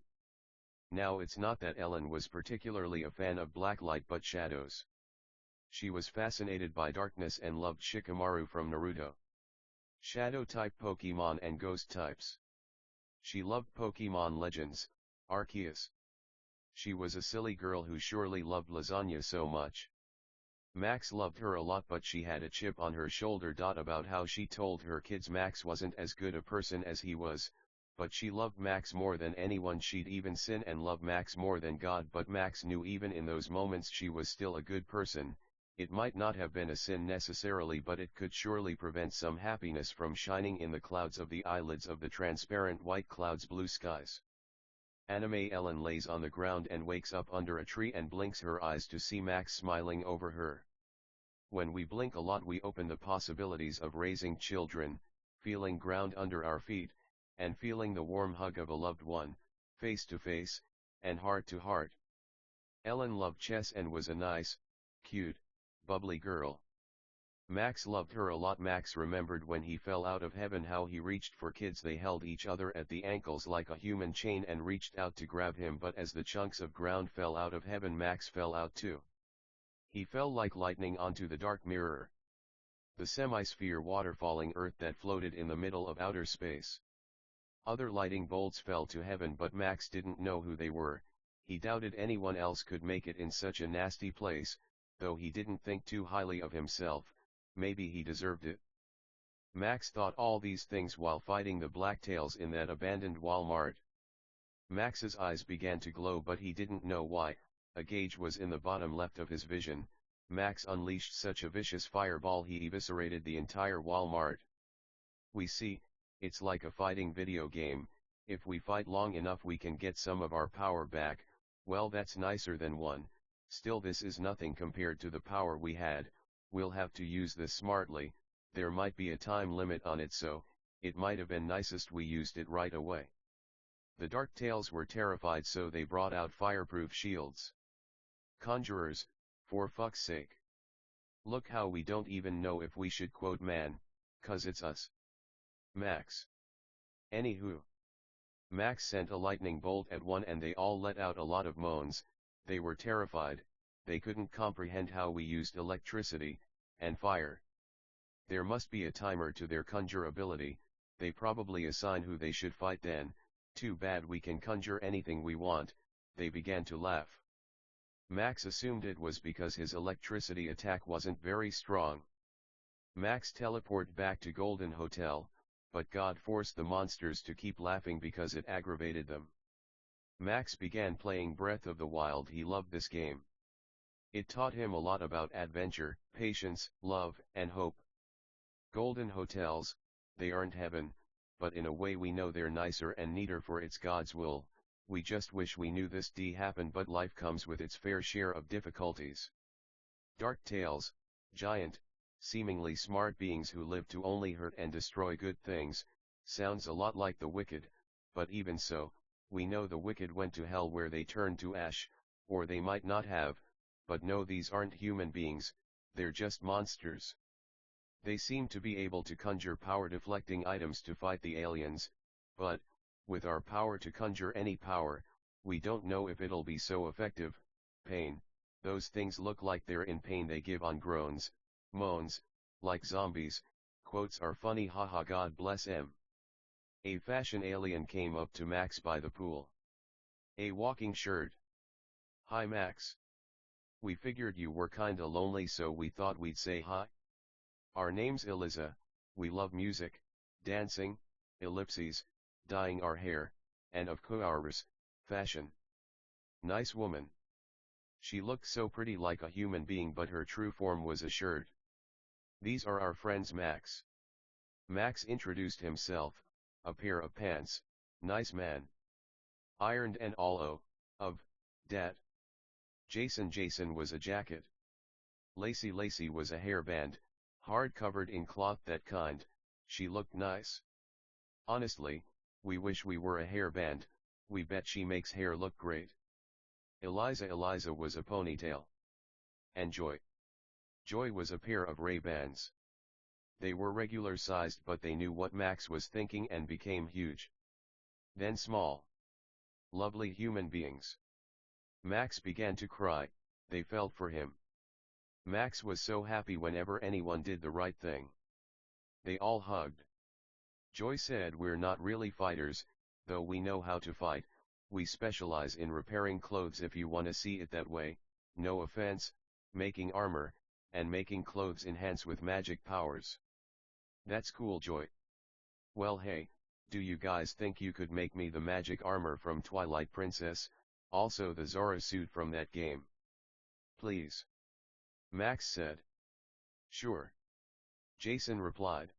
Now it's not that Ellen was particularly a fan of black light but shadows. She was fascinated by darkness and loved Shikamaru from Naruto. Shadow-type Pokemon and ghost types. She loved Pokemon Legends, Arceus. She was a silly girl who surely loved lasagna so much. Max loved her a lot, but she had a chip on her shoulder. About how she told her kids Max wasn't as good a person as he was, but she loved Max more than anyone. She'd even sin and love Max more than God, but Max knew even in those moments she was still a good person. It might not have been a sin necessarily, but it could surely prevent some happiness from shining in the clouds of the eyelids of the transparent white clouds, blue skies. Anime Ellen lays on the ground and wakes up under a tree and blinks her eyes to see Max smiling over her. When we blink a lot, we open the possibilities of raising children, feeling ground under our feet, and feeling the warm hug of a loved one, face to face, and heart to heart. Ellen loved chess and was a nice, cute, bubbly girl. Max loved her a lot. Max remembered when he fell out of heaven how he reached for kids. They held each other at the ankles like a human chain and reached out to grab him, but as the chunks of ground fell out of heaven, Max fell out too. He fell like lightning onto the dark mirror. The semi-sphere waterfalling earth that floated in the middle of outer space. Other lightning bolts fell to heaven, but Max didn't know who they were. He doubted anyone else could make it in such a nasty place, though he didn't think too highly of himself. Maybe he deserved it. Max thought all these things while fighting the blacktails in that abandoned Walmart. Max's eyes began to glow, but he didn't know why. A gauge was in the bottom left of his vision. Max unleashed such a vicious fireball he eviscerated the entire Walmart. We see, it's like a fighting video game. If we fight long enough we can get some of our power back. Well, that's nicer than one. Still, this is nothing compared to the power we had. We'll have to use this smartly. There might be a time limit on it, so it might have been nicest we used it right away. The Dark Tails were terrified, so they brought out fireproof shields. Conjurers, for fuck's sake. Look how we don't even know if we should quote man, 'Cause it's us. Max. Anywho. Max sent a lightning bolt at one and they all let out a lot of moans. They were terrified, they couldn't comprehend how we used electricity, and fire. There must be a timer to their conjure ability, they probably assign who they should fight then. Too bad we can conjure anything we want. They began to laugh. Max assumed it was because his electricity attack wasn't very strong. Max teleported back to Golden Hotel, but God forced the monsters to keep laughing because it aggravated them. Max began playing Breath of the Wild. He loved this game. It taught him a lot about adventure, patience, love, and hope. Golden hotels, they aren't heaven, but in a way we know they're nicer and neater for it's God's will. We just wish we knew this happened, but life comes with its fair share of difficulties. Dark tales, giant, seemingly smart beings who live to only hurt and destroy good things, sounds a lot like the wicked, but even so, we know the wicked went to hell where they turned to ash, or they might not have, but no, these aren't human beings, they're just monsters. They seem to be able to conjure power-deflecting items to fight the aliens, but, with our power to conjure any power, we don't know if it'll be so effective. Pain, those things look like they're in pain. They give on groans, moans, like zombies. Quotes are funny, haha, God bless 'em. A fashion alien came up to Max by the pool. A walking shirt. Hi Max. We figured you were kinda lonely, so we thought we'd say hi. Our name's Eliza, we love music, dancing, ellipses, dyeing our hair, and of course, fashion. Nice woman. She looked so pretty, like a human being, but her true form was a shirt. These are our friends Max. Max introduced himself, a pair of pants, nice man. Ironed and all of, dat. Jason was a jacket. Lacey was a hairband, hard covered in cloth, that kind. She looked nice. Honestly, we wish we were a hairband, we bet she makes hair look great. Eliza was a ponytail. And Joy was a pair of Ray-Bans. They were regular sized, but they knew what Max was thinking and became huge. Then small. Lovely human beings. Max began to cry, they felt for him. Max was so happy whenever anyone did the right thing. They all hugged. Joy said, we're not really fighters, though we know how to fight, we specialize in repairing clothes if you wanna see it that way, no offense, making armor, and making clothes enhance with magic powers. That's cool, Joy. Well hey, do you guys think you could make me the magic armor from Twilight Princess, also the Zora suit from that game? Please. Max said. Sure. Jason replied.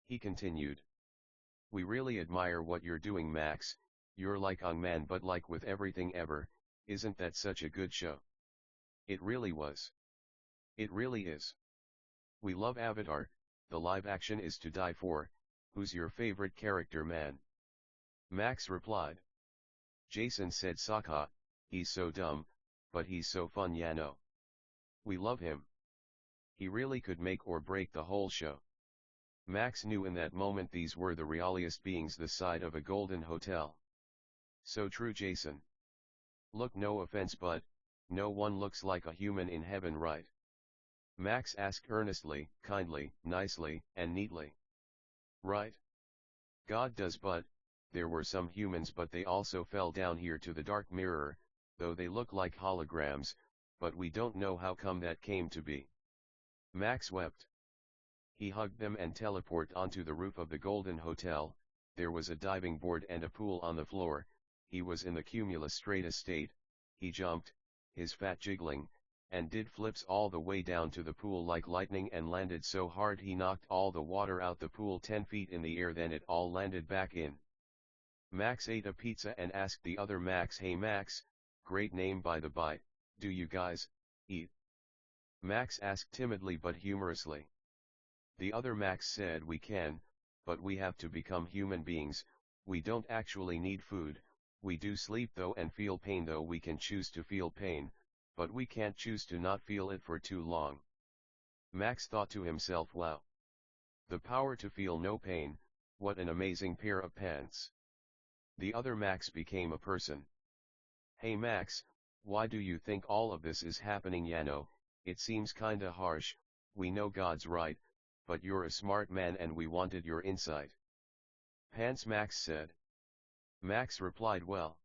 He continued. We really admire what you're doing, Max, you're like Ong Man, but like with everything ever, isn't that such a good show? It really was. It really is. We love Avatar, the live action is to die for. Who's your favorite character, man? Max replied. Jason said Sokka, he's so dumb, but he's so fun, ya know. We love him. He really could make or break the whole show. Max knew in that moment these were the realiest beings this side of a golden hotel. So true, Jason. Look, no offense, but no one looks like a human in heaven, right? Max asked earnestly, kindly, nicely, and neatly. Right? God does, but there were some humans, but they also fell down here to the dark mirror, though they look like holograms, but we don't know how come that came to be. Max wept. He hugged them and teleported onto the roof of the Golden Hotel. There was a diving board and a pool on the floor. He was in the cumulus strata state. He jumped, his fat jiggling, and did flips all the way down to the pool like lightning, and landed so hard he knocked all the water out the pool 10 feet in the air, then it all landed back in. Max ate a pizza and asked the other Max, hey Max, great name by the by, do you guys eat? Max asked timidly but humorously. The other Max said, we can, but we have to become human beings, we don't actually need food, we do sleep though and feel pain, though we can choose to feel pain, but we can't choose to not feel it for too long. Max thought to himself, wow. The power to feel no pain, what an amazing pair of pants. The other Max became a person. Hey Max, why do you think all of this is happening? Yano, it seems kinda harsh, we know God's right, but you're a smart man and we wanted your insight. Pants, Max said. Max replied, well,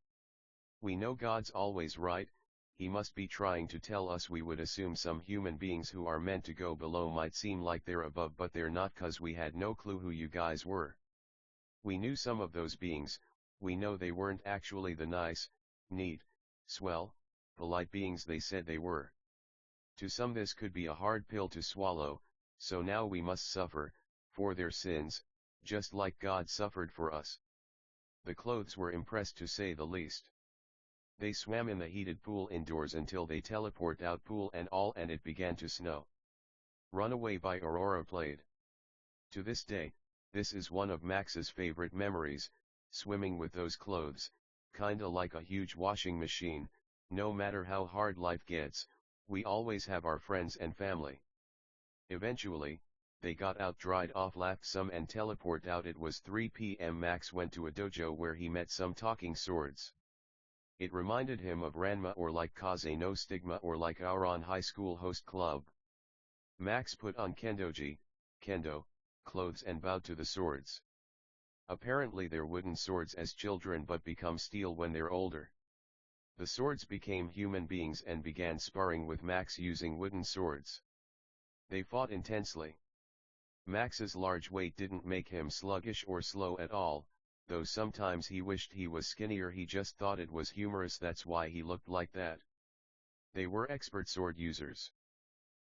we know God's always right, he must be trying to tell us we would assume some human beings who are meant to go below might seem like they're above but they're not, 'cause we had no clue who you guys were. We knew some of those beings, we know they weren't actually the nice, neat, swell, polite beings they said they were. To some this could be a hard pill to swallow, so now we must suffer, for their sins, just like God suffered for us. The clothes were impressed to say the least. They swam in the heated pool indoors until they teleport out pool and all, and it began to snow. Runaway by Aurora played. To this day, this is one of Max's favorite memories, swimming with those clothes, kinda like a huge washing machine. No matter how hard life gets, we always have our friends and family. Eventually, they got out, dried off, laughed some and teleport out. It was 3 p.m. Max went to a dojo where he met some talking swords. It reminded him of Ranma or like Kaze no Stigma or like our on high school host club. Max put on kendoji, kendo, clothes and bowed to the swords. Apparently they're wooden swords as children but become steel when they're older. The swords became human beings and began sparring with Max using wooden swords. They fought intensely. Max's large weight didn't make him sluggish or slow at all, though sometimes he wished he was skinnier. He just thought it was humorous, that's why he looked like that. They were expert sword users.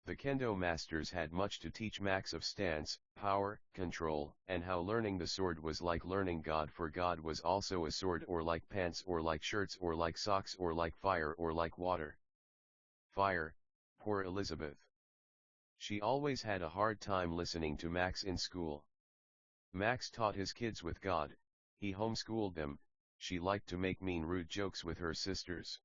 The kendo masters had much to teach Max of stance, power, control, and how learning the sword was like learning God, for God was also a sword, or like pants, or like shirts, or like socks, or like fire, or like water. Fire, poor Elizabeth. She always had a hard time listening to Max in school. Max taught his kids with God, he homeschooled them. She liked to make mean, rude jokes with her sisters.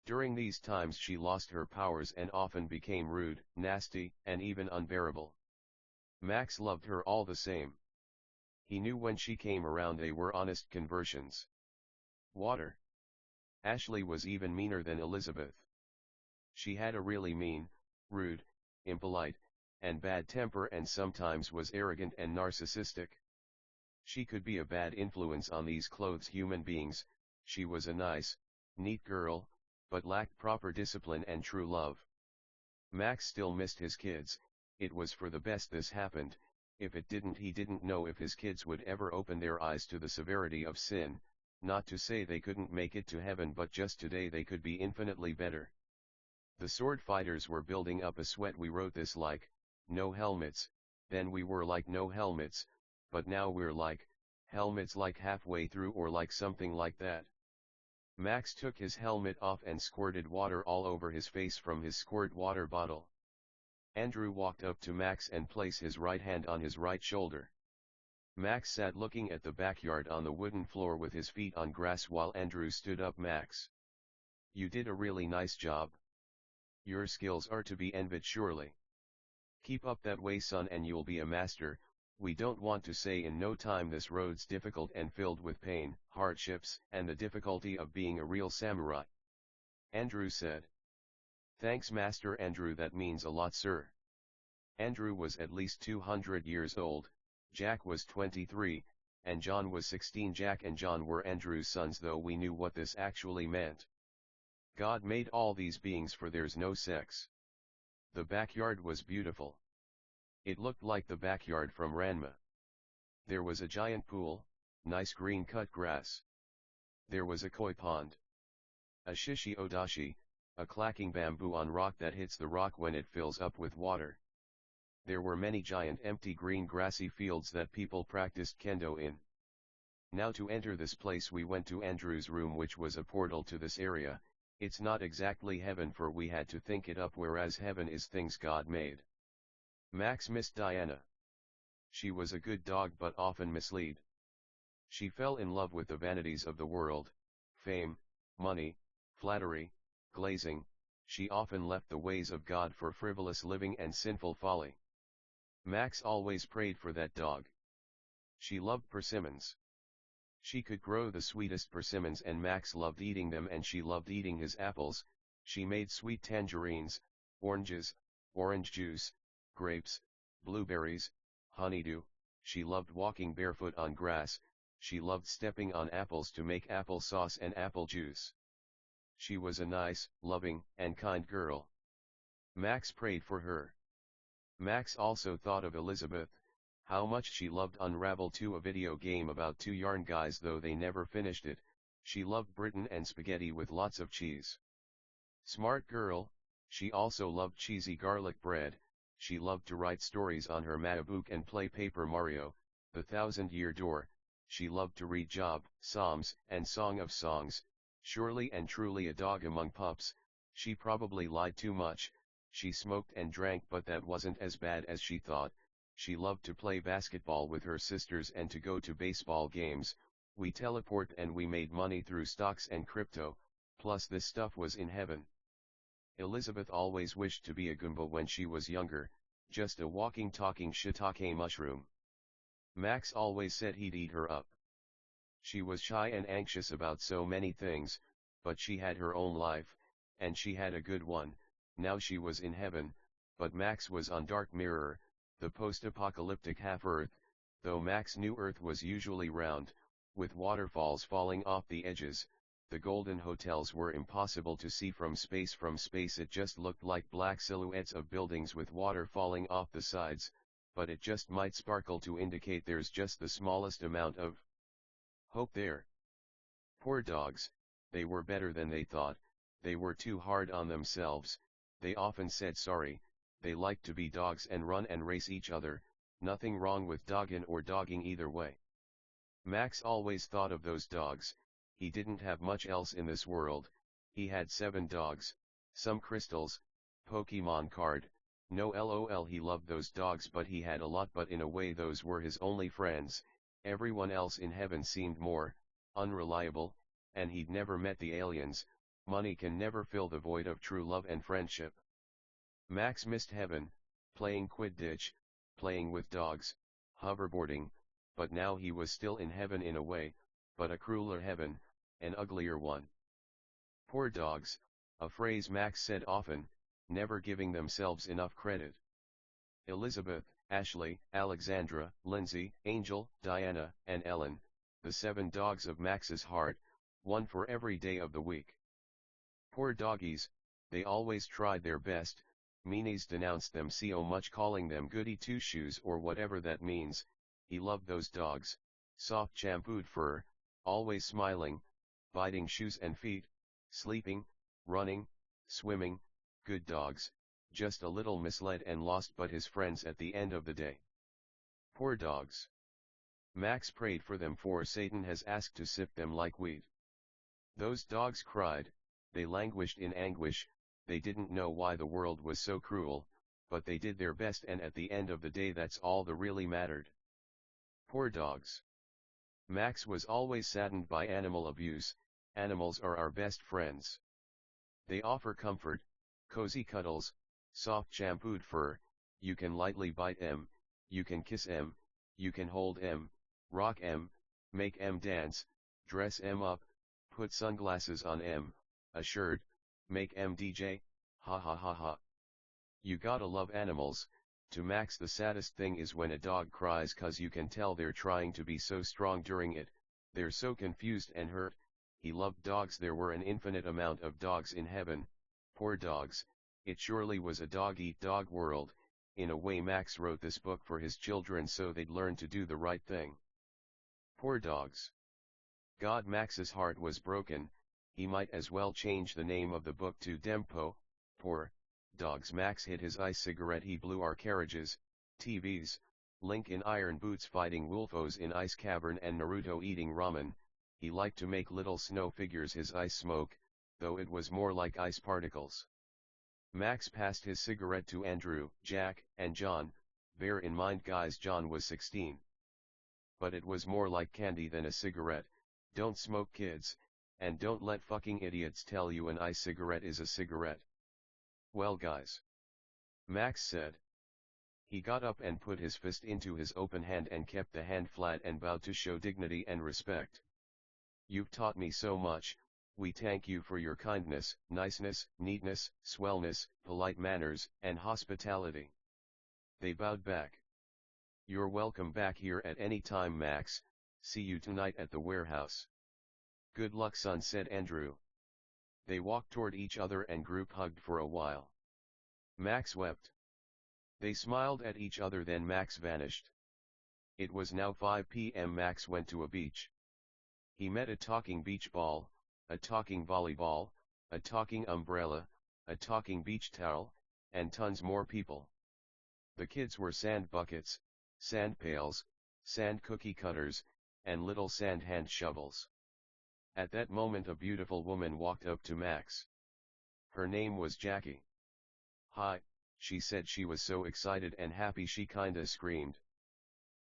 During these times she lost her powers and often became rude, nasty, and even unbearable. Max loved her all the same. He knew when she came around they were honest conversions. Water. Ashley was even meaner than Elizabeth. She had a really mean, rude, impolite, and bad temper, and sometimes was arrogant and narcissistic. She could be a bad influence on these clothes human beings. She was a nice, neat girl, but lacked proper discipline and true love. Max still missed his kids. It was for the best this happened. If it didn't, he didn't know if his kids would ever open their eyes to the severity of sin. Not to say they couldn't make it to heaven, but just today they could be infinitely better. The sword fighters were building up a sweat. We wrote this like, no helmets, then we were like no helmets, but now we're like, helmets, like halfway through or like something like that. Max took his helmet off and squirted water all over his face from his squirt water bottle. Andrew walked up to Max and placed his right hand on his right shoulder. Max sat looking at the backyard on the wooden floor with his feet on grass while Andrew stood up. Max, you did a really nice job. Your skills are to be envied surely. Keep up that way, son, and you'll be a master. We don't want to say in no time this road's difficult and filled with pain, hardships, and the difficulty of being a real samurai. Andrew said. Thanks, Master Andrew, that means a lot, sir. Andrew was at least 200 years old, Jack was 23, and John was 16. Jack and John were Andrew's sons, though we knew what this actually meant. God made all these beings for there's no sex. The backyard was beautiful. It looked like the backyard from Ranma. There was a giant pool, nice green cut grass. There was a koi pond. A shishi odashi, a clacking bamboo on rock that hits the rock when it fills up with water. There were many giant empty green grassy fields that people practiced kendo in. Now to enter this place we went to Andrew's room, which was a portal to this area. It's not exactly heaven, for we had to think it up, whereas heaven is things God made. Max missed Diana. She was a good dog but often misled. She fell in love with the vanities of the world, fame, money, flattery, glazing. She often left the ways of God for frivolous living and sinful folly. Max always prayed for that dog. She loved persimmons. She could grow the sweetest persimmons and Max loved eating them and she loved eating his apples. She made sweet tangerines, oranges, orange juice, grapes, blueberries, honeydew. She loved walking barefoot on grass. She loved stepping on apples to make apple sauce and apple juice. She was a nice, loving, and kind girl. Max prayed for her. Max also thought of Elizabeth, how much she loved Unravel 2, a video game about two yarn guys, though they never finished it. She loved Britain and spaghetti with lots of cheese. Smart girl, she also loved cheesy garlic bread. She loved to write stories on her MacBook and play Paper Mario, The Thousand-Year Door. She loved to read Job, Psalms, and Song of Songs. Surely and truly a dog among pups. She probably lied too much. She smoked and drank, but that wasn't as bad as she thought. She loved to play basketball with her sisters and to go to baseball games. We teleport and we made money through stocks and crypto, plus this stuff was in heaven. Elizabeth always wished to be a Goomba when she was younger, just a walking talking shiitake mushroom. Max always said he'd eat her up. She was shy and anxious about so many things, but she had her own life, and she had a good one. Now she was in heaven, but Max was on Dark Mirror, the post-apocalyptic half-Earth, though Max knew Earth was usually round, with waterfalls falling off the edges. The golden hotels were impossible to see from space. From space it just looked like black silhouettes of buildings with water falling off the sides, but it just might sparkle to indicate there's just the smallest amount of hope there. Poor dogs, they were better than they thought. They were too hard on themselves. They often said sorry. They liked to be dogs and run and race each other. Nothing wrong with dogging or dogging either way. Max always thought of those dogs. He didn't have much else in this world. He had 7 dogs, some crystals, Pokemon card. No lol, he loved those dogs, but he had a lot, but in a way those were his only friends. Everyone else in heaven seemed more unreliable, and he'd never met the aliens. Money can never fill the void of true love and friendship. Max missed heaven, playing Quidditch, playing with dogs, hoverboarding, but now he was still in heaven in a way, but a crueler heaven, an uglier one. Poor dogs, a phrase Max said often, never giving themselves enough credit. Elizabeth, Ashley, Alexandra, Lindsay, Angel, Diana, and Ellen, the 7 dogs of Max's heart, one for every day of the week. Poor doggies, they always tried their best. Meanies denounced them so much, calling them goody two-shoes or whatever that means. He loved those dogs, soft shampooed fur, always smiling, biting shoes and feet, sleeping, running, swimming, good dogs, just a little misled and lost but his friends at the end of the day. Poor dogs. Max prayed for them, for Satan has asked to sift them like wheat. Those dogs cried, they languished in anguish. They didn't know why the world was so cruel, but they did their best, and at the end of the day that's all that really mattered. Poor dogs. Max was always saddened by animal abuse. Animals are our best friends. They offer comfort, cozy cuddles, soft shampooed fur. You can lightly bite them, you can kiss them, you can hold them, rock them, make them dance, dress them up, put sunglasses on them, a shirt, make them DJ, ha ha ha ha. You gotta love animals. To Max the saddest thing is when a dog cries, cause you can tell they're trying to be so strong during it. They're so confused and hurt. He loved dogs. There were an infinite amount of dogs in heaven. Poor dogs. It surely was a dog-eat-dog world. In a way Max wrote this book for his children so they'd learn to do the right thing. Poor dogs. God, Max's heart was broken. He might as well change the name of the book to Dempo. Poor dogs. Max hit his ice cigarette. He blew our carriages, TVs, Link in iron boots fighting Wolfos in ice cavern, and Naruto eating ramen. He liked to make little snow figures his ice smoke, though it was more like ice particles. Max passed his cigarette to Andrew, Jack, and John. Bear in mind guys, John was 16. But it was more like candy than a cigarette. Don't smoke, kids, and don't let fucking idiots tell you an ice cigarette is a cigarette. Well guys, Max said. He got up and put his fist into his open hand and kept the hand flat and bowed to show dignity and respect. "You've taught me so much, we thank you for your kindness, niceness, neatness, swellness, polite manners, and hospitality." They bowed back. "You're welcome back here at any time, Max. See you tonight at the warehouse." "Good luck, son," said Andrew. They walked toward each other and group hugged for a while. Max wept. They smiled at each other, then Max vanished. It was now 5 p.m. Max went to a beach. He met a talking beach ball, a talking volleyball, a talking umbrella, a talking beach towel, and tons more people. The kids were sand buckets, sand pails, sand cookie cutters, and little sand hand shovels. At that moment a beautiful woman walked up to Max. Her name was Jackie. "Hi," she said. She was so excited and happy she kinda screamed.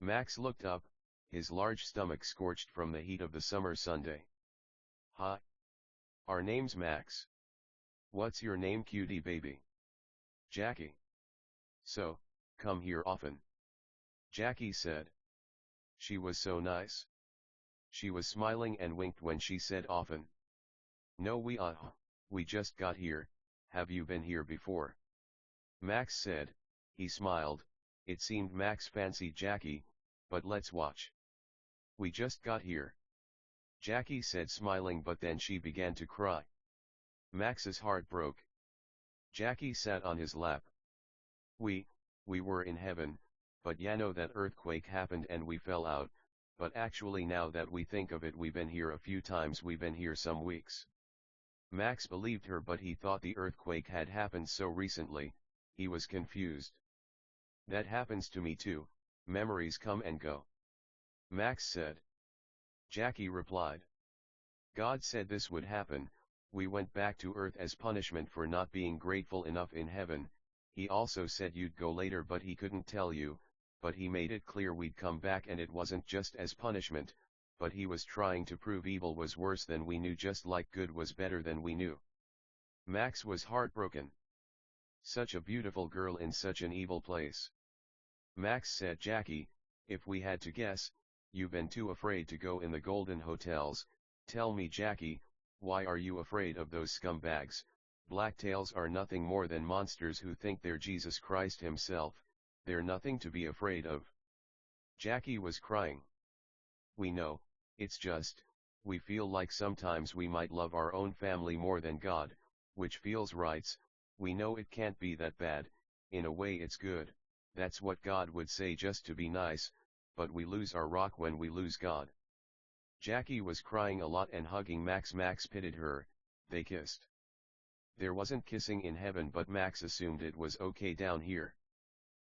Max looked up, his large stomach scorched from the heat of the summer Sunday. "Hi. Our name's Max. What's your name, cutie baby?" "Jackie." "So, come here often?" Jackie said. She was so nice. She was smiling and winked when she said often. "No, we just got here. Have you been here before?" Max said. He smiled. It seemed Max fancied Jackie, but let's watch. "We just got here," Jackie said, smiling, but then she began to cry. Max's heart broke. Jackie sat on his lap. We were in heaven, but ya know that earthquake happened and we fell out, but actually now that we think of it, we've been here a few times, we've been here some weeks." Max believed her, but he thought the earthquake had happened so recently, he was confused. "That happens to me too, memories come and go," Max said. Jackie replied. "God said this would happen. We went back to earth as punishment for not being grateful enough in heaven. He also said you'd go later, but he couldn't tell you, but he made it clear we'd come back, and it wasn't just as punishment, but he was trying to prove evil was worse than we knew, just like good was better than we knew." Max was heartbroken. Such a beautiful girl in such an evil place. Max said, "Jackie, if we had to guess, you've been too afraid to go in the golden hotels. Tell me, Jackie, why are you afraid of those scumbags? Blacktails are nothing more than monsters who think they're Jesus Christ himself. They're nothing to be afraid of." Jackie was crying. "We know, it's just, we feel like sometimes we might love our own family more than God, which feels right. We know it can't be that bad, in a way it's good, that's what God would say just to be nice, but we lose our rock when we lose God." Jackie was crying a lot and hugging Max. Max pitied her. They kissed. There wasn't kissing in heaven, but Max assumed it was okay down here.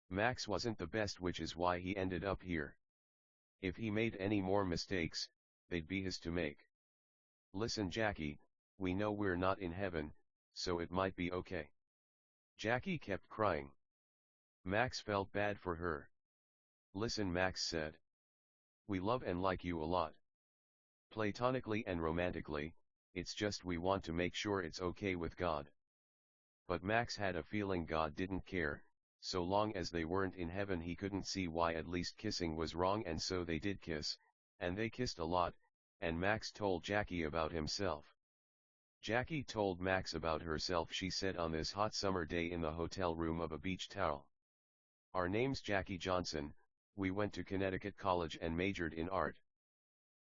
Max wasn't the best, which is why he ended up here. If he made any more mistakes, they'd be his to make. "Listen, Jackie, we know we're not in heaven, so it might be okay." Jackie kept crying. Max felt bad for her. "Listen," Max said. "We love and like you a lot. Platonically and romantically, it's just we want to make sure it's okay with God." But Max had a feeling God didn't care. So long as they weren't in heaven, he couldn't see why at least kissing was wrong, and so they did kiss, and they kissed a lot, and Max told Jackie about himself. Jackie told Max about herself. She said, "On this hot summer day in the hotel room of a beach towel. Our name's Jackie Johnson, we went to Connecticut College and majored in art.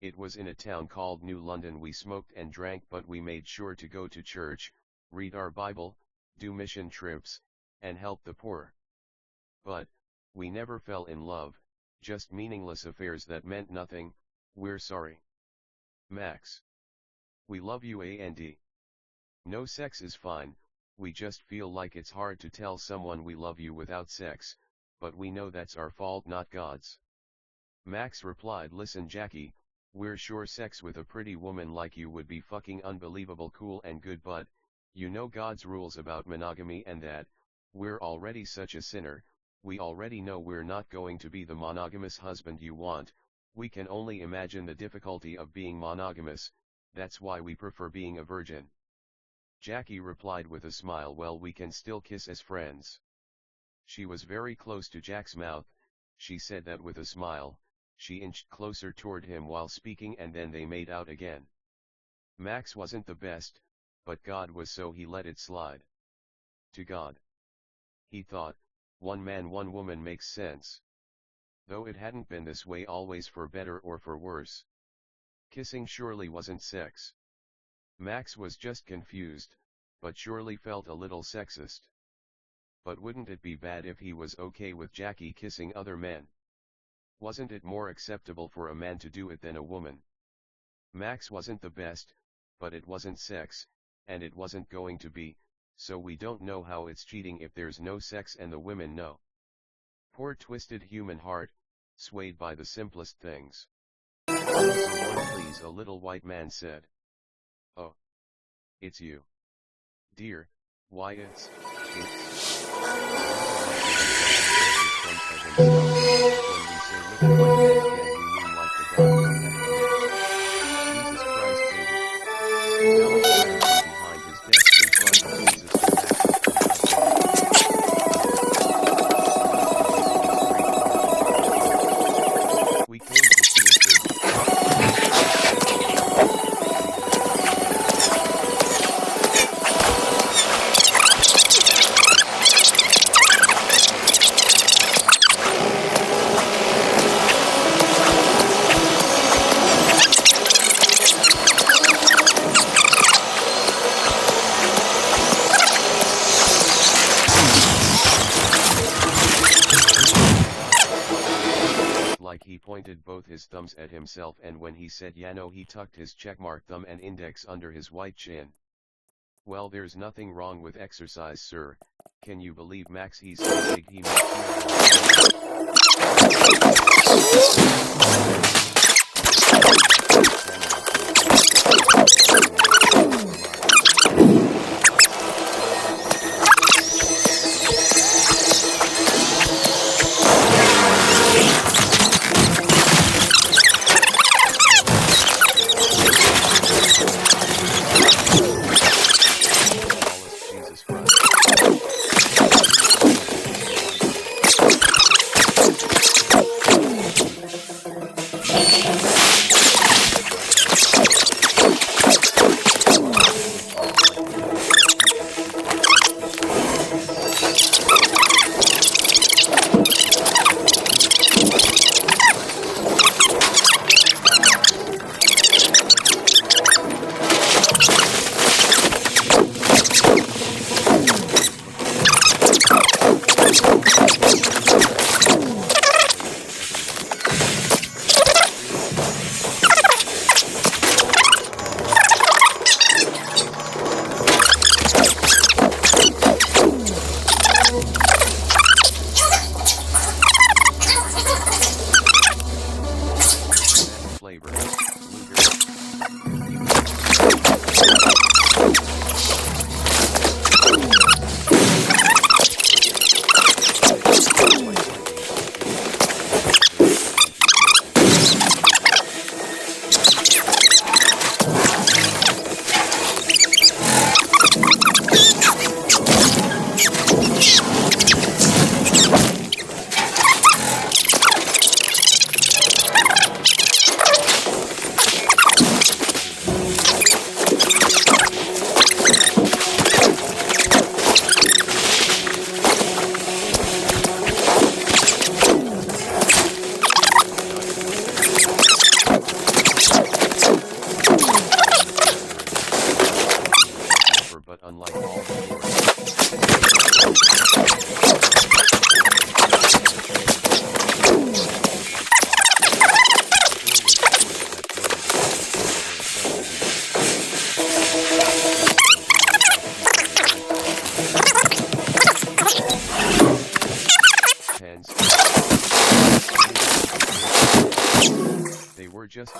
It was in a town called New London. We smoked and drank, but we made sure to go to church, read our Bible, do mission trips, and help the poor. But, we never fell in love, just meaningless affairs that meant nothing. We're sorry. Max. We love you, and no sex is fine, we just feel like it's hard to tell someone we love you without sex, but we know that's our fault, not God's." Max replied, "Listen, Jackie, we're sure sex with a pretty woman like you would be fucking unbelievable cool and good, but, you know God's rules about monogamy and that, we're already such a sinner. We already know we're not going to be the monogamous husband you want. We can only imagine the difficulty of being monogamous, that's why we prefer being a virgin." Jackie replied with a smile, "Well, we can still kiss as friends." She was very close to Jack's mouth. She said that with a smile. She inched closer toward him while speaking, and then they made out again. Max wasn't the best, but God was, so he let it slide. To God. He thought, one man one woman makes sense. Though it hadn't been this way always, for better or for worse. Kissing surely wasn't sex. Max was just confused, but surely felt a little sexist. But wouldn't it be bad if he was okay with Jackie kissing other men? Wasn't it more acceptable for a man to do it than a woman? Max wasn't the best, but it wasn't sex, and it wasn't going to be, so we don't know how it's cheating if there's no sex and the women know. Poor twisted human heart, swayed by the simplest things. "For one please," a little white man said. "Oh. It's you. Dear, why it's... When we say little white man again, we mean like the God from heaven. Jesus Christ, baby. Now it's from behind his desk in front of Jesus to we came to see a surgeon. He pointed both his thumbs at himself, and when he said "Yano," he tucked his checkmark thumb and index under his white chin. "Well, there's nothing wrong with exercise, sir. Can you believe Max? He's so big he They were just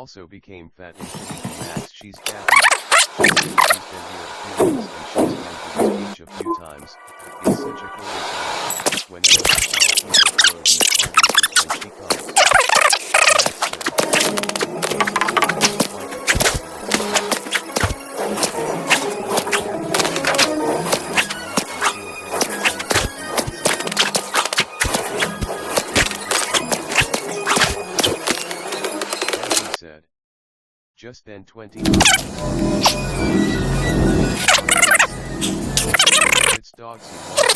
also became fat and shitty to Max. She's Kathy. She's been here a few weeks and she's come to the beach a few times. It's such a coincidence. Whenever I tell people to throw these parties is when she comes. Said. Just then 20 it's dogs who want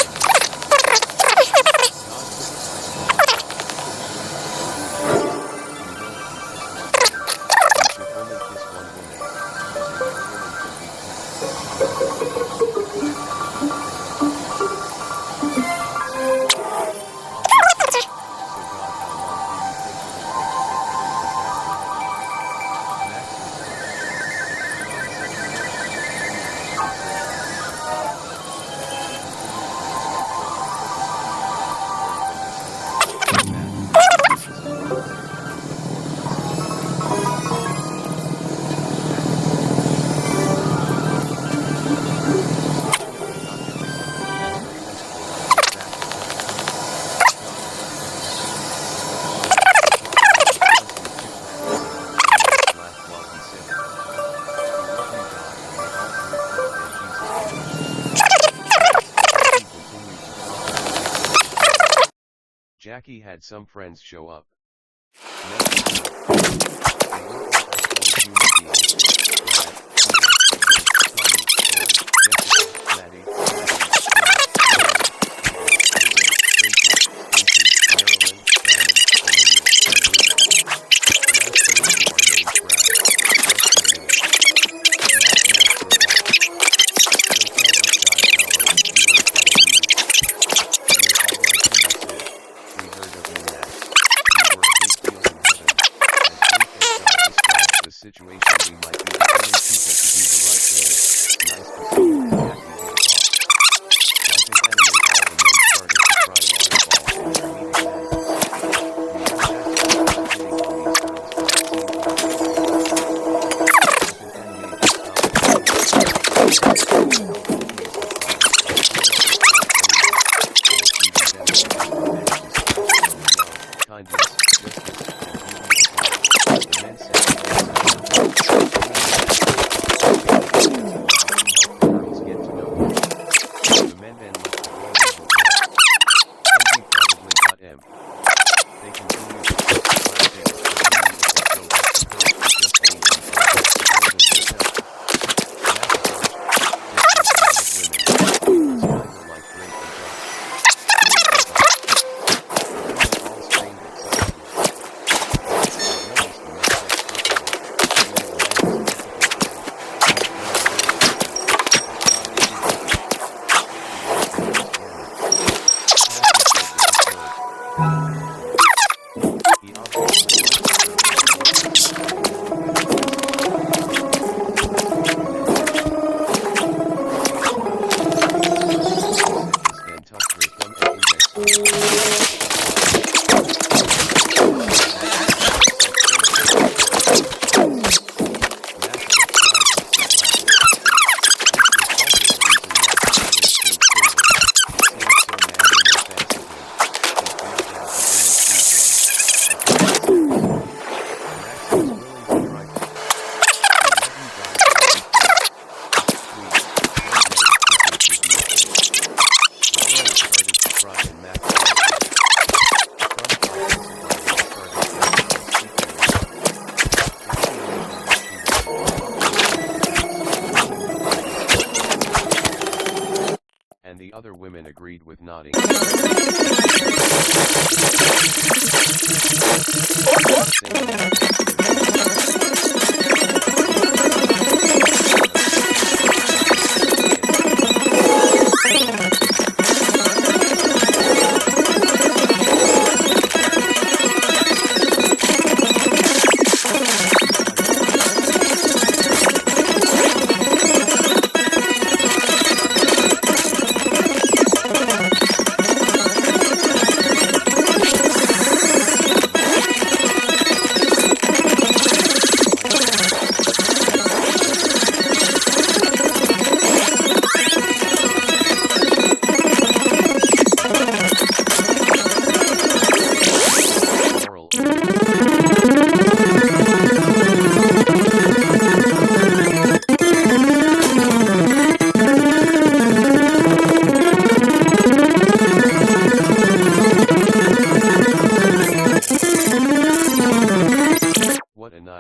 Jackie had some friends show up. They were all excellent human beings. Brad, Peter, Tommy, Ellen, Jessica, Maddie, situation we might be the only people to do the right thing. Nice to see you, Jackie hit a cough. Like an enemy, all the men started to try waterfalls and comedic kindness, justice, and the men said and the other women agreed with nodding.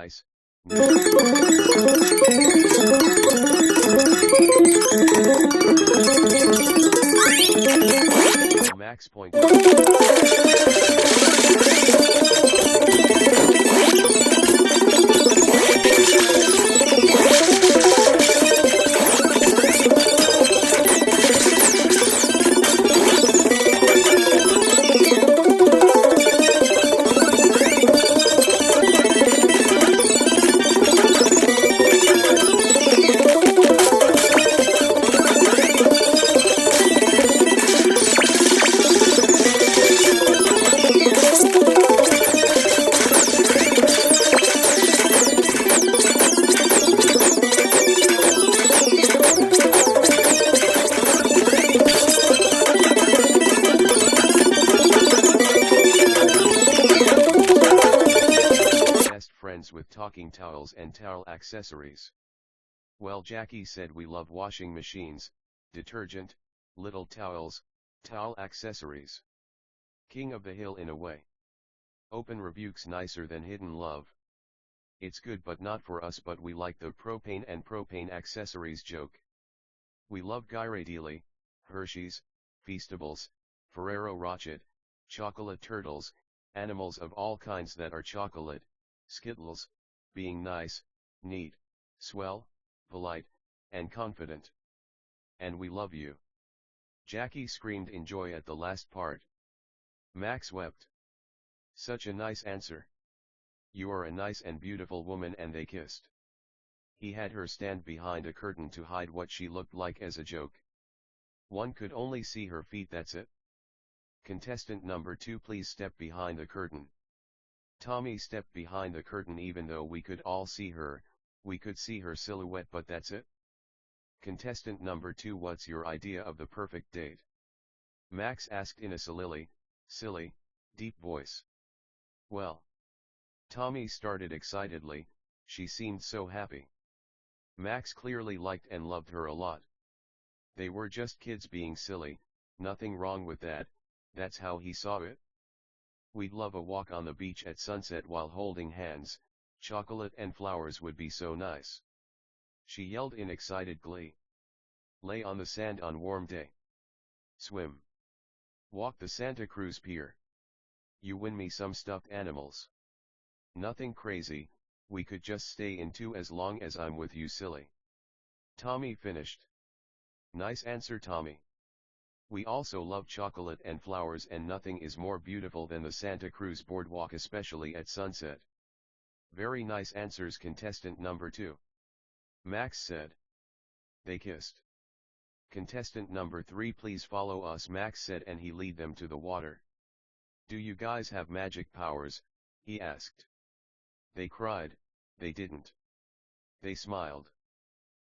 nice, neat. Max pointed. With talking towels and towel accessories. Well, Jackie said we love washing machines, detergent, little towels, towel accessories. King of the hill in a way. Open rebukes nicer than hidden love. It's good but not for us, but we like the propane and propane accessories joke. We love Ghirardelli, Hershey's, Feastables, Ferrero Rocher, chocolate turtles, animals of all kinds that are chocolate, Skittles, being nice, neat, swell, polite, and confident. And we love you. Jackie screamed in joy at the last part. Max wept. Such a nice answer. You are a nice and beautiful woman, and they kissed. He had her stand behind a curtain to hide what she looked like as a joke. One could only see her feet, that's it. Contestant number 2, please step behind the curtain. Tommy stepped behind the curtain. Even though we could all see her, we could see her silhouette, but that's it. Contestant number 2, what's your idea of the perfect date? Max asked in a silly, deep voice. Well. Tommy started excitedly, she seemed so happy. Max clearly liked and loved her a lot. They were just kids being silly, nothing wrong with that, that's how he saw it. We'd love a walk on the beach at sunset while holding hands, chocolate and flowers would be so nice. She yelled in excited glee. Lay on the sand on warm day. Swim. Walk the Santa Cruz Pier. You win me some stuffed animals. Nothing crazy, we could just stay in two as long as I'm with you, silly. Tommy finished. Nice answer, Tommy. We also love chocolate and flowers, and nothing is more beautiful than the Santa Cruz boardwalk, especially at sunset. Very nice answers, contestant number 2. Max said. They kissed. Contestant number 3, please follow us, Max said, and he led them to the water. Do you guys have magic powers? He asked. They cried, they didn't. They smiled.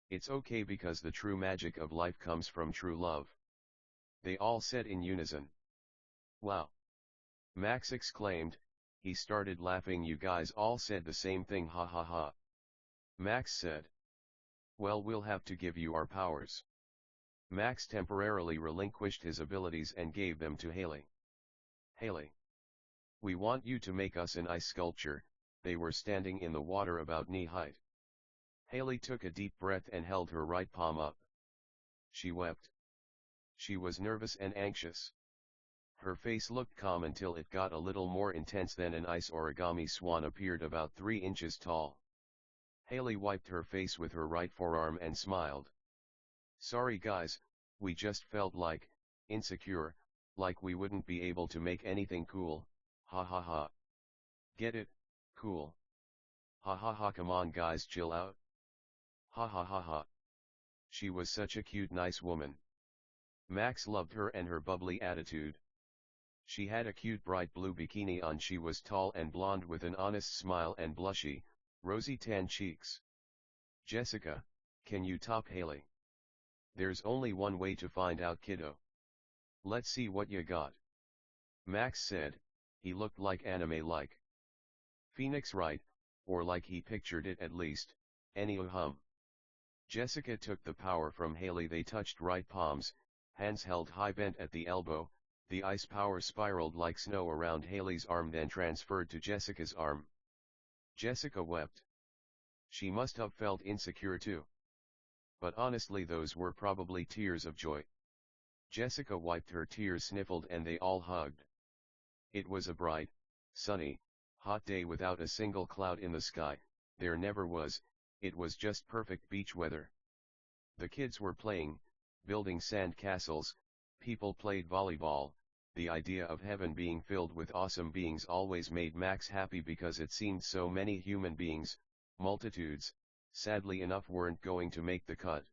It's okay, because the true magic of life comes from true love. They all said in unison. Wow! Max exclaimed. He started laughing. You guys all said the same thing, ha ha ha. Max said. Well, we'll have to give you our powers. Max temporarily relinquished his abilities and gave them to Haley. Haley. We want you to make us an ice sculpture. They were standing in the water about knee height. Haley took a deep breath and held her right palm up. She wept. She was nervous and anxious. Her face looked calm until it got a little more intense. Then an ice origami swan appeared about 3 inches tall. Haley wiped her face with her right forearm and smiled. Sorry guys, we just felt like, insecure, like we wouldn't be able to make anything cool, ha ha ha. Get it? Cool. Ha ha ha, come on guys, chill out. Ha ha ha ha. She was such a cute, nice woman. Max loved her and her bubbly attitude. She had a cute bright blue bikini on. She was tall and blonde with an honest smile and blushy, rosy tan cheeks. Jessica, can you top Haley? There's only one way to find out, kiddo. Let's see what you got. Max said. He looked like anime-like. Phoenix, right, or like he pictured it at least, any-hum. Jessica took the power from Haley. They touched right palms, hands held high, bent at the elbow. The ice power spiraled like snow around Haley's arm, then transferred to Jessica's arm. Jessica wept. She must have felt insecure too. But honestly, those were probably tears of joy. Jessica wiped her tears, sniffled, and they all hugged. It was a bright, sunny, hot day without a single cloud in the sky. There never was. It was just perfect beach weather. The kids were playing, building sand castles, people played volleyball. The idea of heaven being filled with awesome beings always made Max happy because it seemed so many human beings, multitudes, sadly enough, weren't going to make the cut.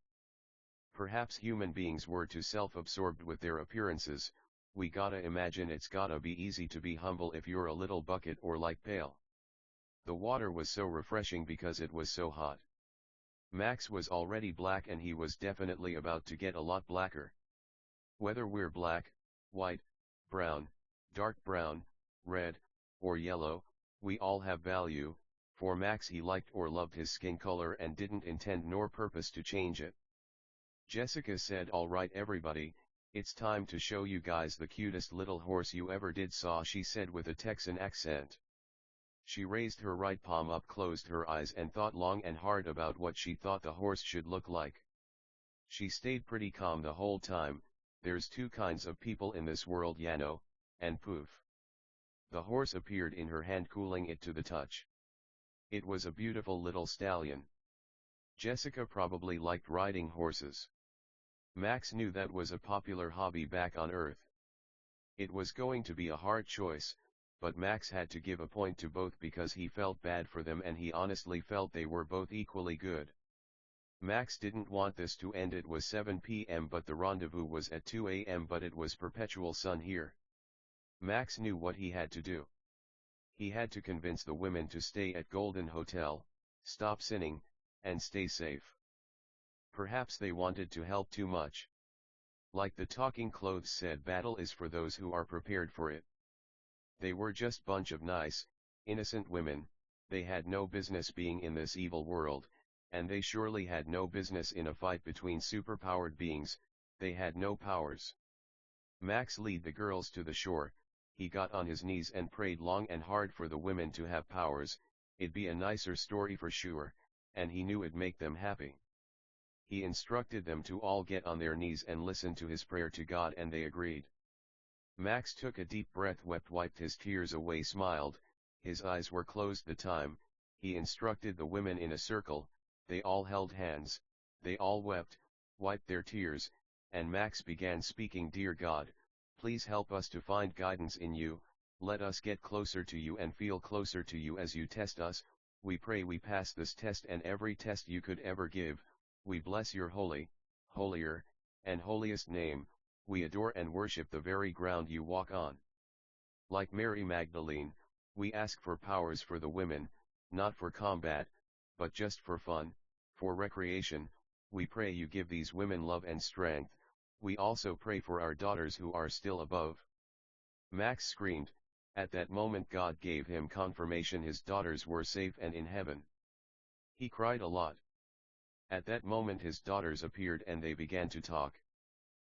Perhaps human beings were too self-absorbed with their appearances. We gotta imagine it's gotta be easy to be humble if you're a little bucket or like pale. The water was so refreshing because it was so hot. Max was already black and he was definitely about to get a lot blacker. Whether we're black, white, brown, dark brown, red, or yellow, we all have value. For Max, he liked or loved his skin color and didn't intend nor purpose to change it. Jessica said, "All right everybody, it's time to show you guys the cutest little horse you ever did saw," she said with a Texan accent. She raised her right palm up, closed her eyes, and thought long and hard about what she thought the horse should look like. She stayed pretty calm the whole time. There's two kinds of people in this world, Yano, and poof. The horse appeared in her hand, cooling it to the touch. It was a beautiful little stallion. Jessica probably liked riding horses. Max knew that was a popular hobby back on Earth. It was going to be a hard choice, but Max had to give a point to both because he felt bad for them and he honestly felt they were both equally good. Max didn't want this to end. It was 7 p.m. but the rendezvous was at 2 a.m. but it was perpetual sun here. Max knew what he had to do. He had to convince the women to stay at Golden Hotel, stop sinning, and stay safe. Perhaps they wanted to help too much. Like the Talking Clothes said, battle is for those who are prepared for it. They were just bunch of nice, innocent women. They had no business being in this evil world, and they surely had no business in a fight between superpowered beings. They had no powers. Max led the girls to the shore. He got on his knees and prayed long and hard for the women to have powers. It'd be a nicer story for sure, and he knew it'd make them happy. He instructed them to all get on their knees and listen to his prayer to God, and they agreed. Max took a deep breath, wept, wiped his tears away, smiled. His eyes were closed the time. He instructed the women in a circle. They all held hands. They all wept, wiped their tears, and Max began speaking, "Dear God, please help us to find guidance in you. Let us get closer to you and feel closer to you as you test us. We pray we pass this test and every test you could ever give. We bless your holy, holier, and holiest name. We adore and worship the very ground you walk on. Like Mary Magdalene, we ask for powers for the women, not for combat, but just for fun, for recreation. We pray you give these women love and strength. We also pray for our daughters who are still above." Max screamed. At that moment God gave him confirmation his daughters were safe and in heaven. He cried a lot. At that moment his daughters appeared and they began to talk.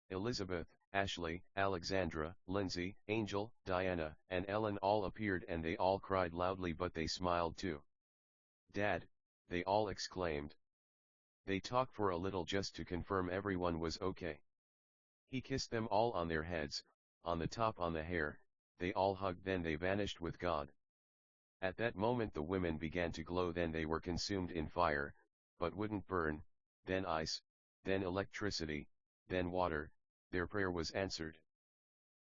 Elizabeth, Ashley, Alexandra, Lindsay, Angel, Diana, and Ellen all appeared and they all cried loudly, but they smiled too. "Dad," they all exclaimed. They talked for a little just to confirm everyone was okay. He kissed them all on their heads, on the top, on the hair. They all hugged, then they vanished with God. At that moment the women began to glow, then they were consumed in fire, but wouldn't burn, then ice, then electricity, then water. Their prayer was answered.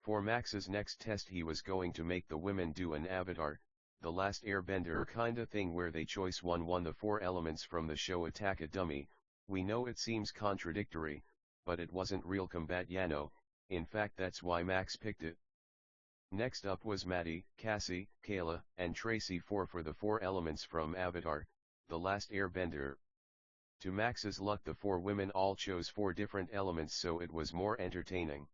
For Max's next test he was going to make the women do an Avatar, the Last Airbender kinda thing where they choice one the 4 elements from the show Attack a Dummy. We know it seems contradictory, but it wasn't real combat, Yano. In fact that's why Max picked it. Next up was Maddie, Cassie, Kayla, and Tracy, 4 for the 4 elements from Avatar, the Last Airbender. To Max's luck the 4 women all chose 4 different elements, so it was more entertaining.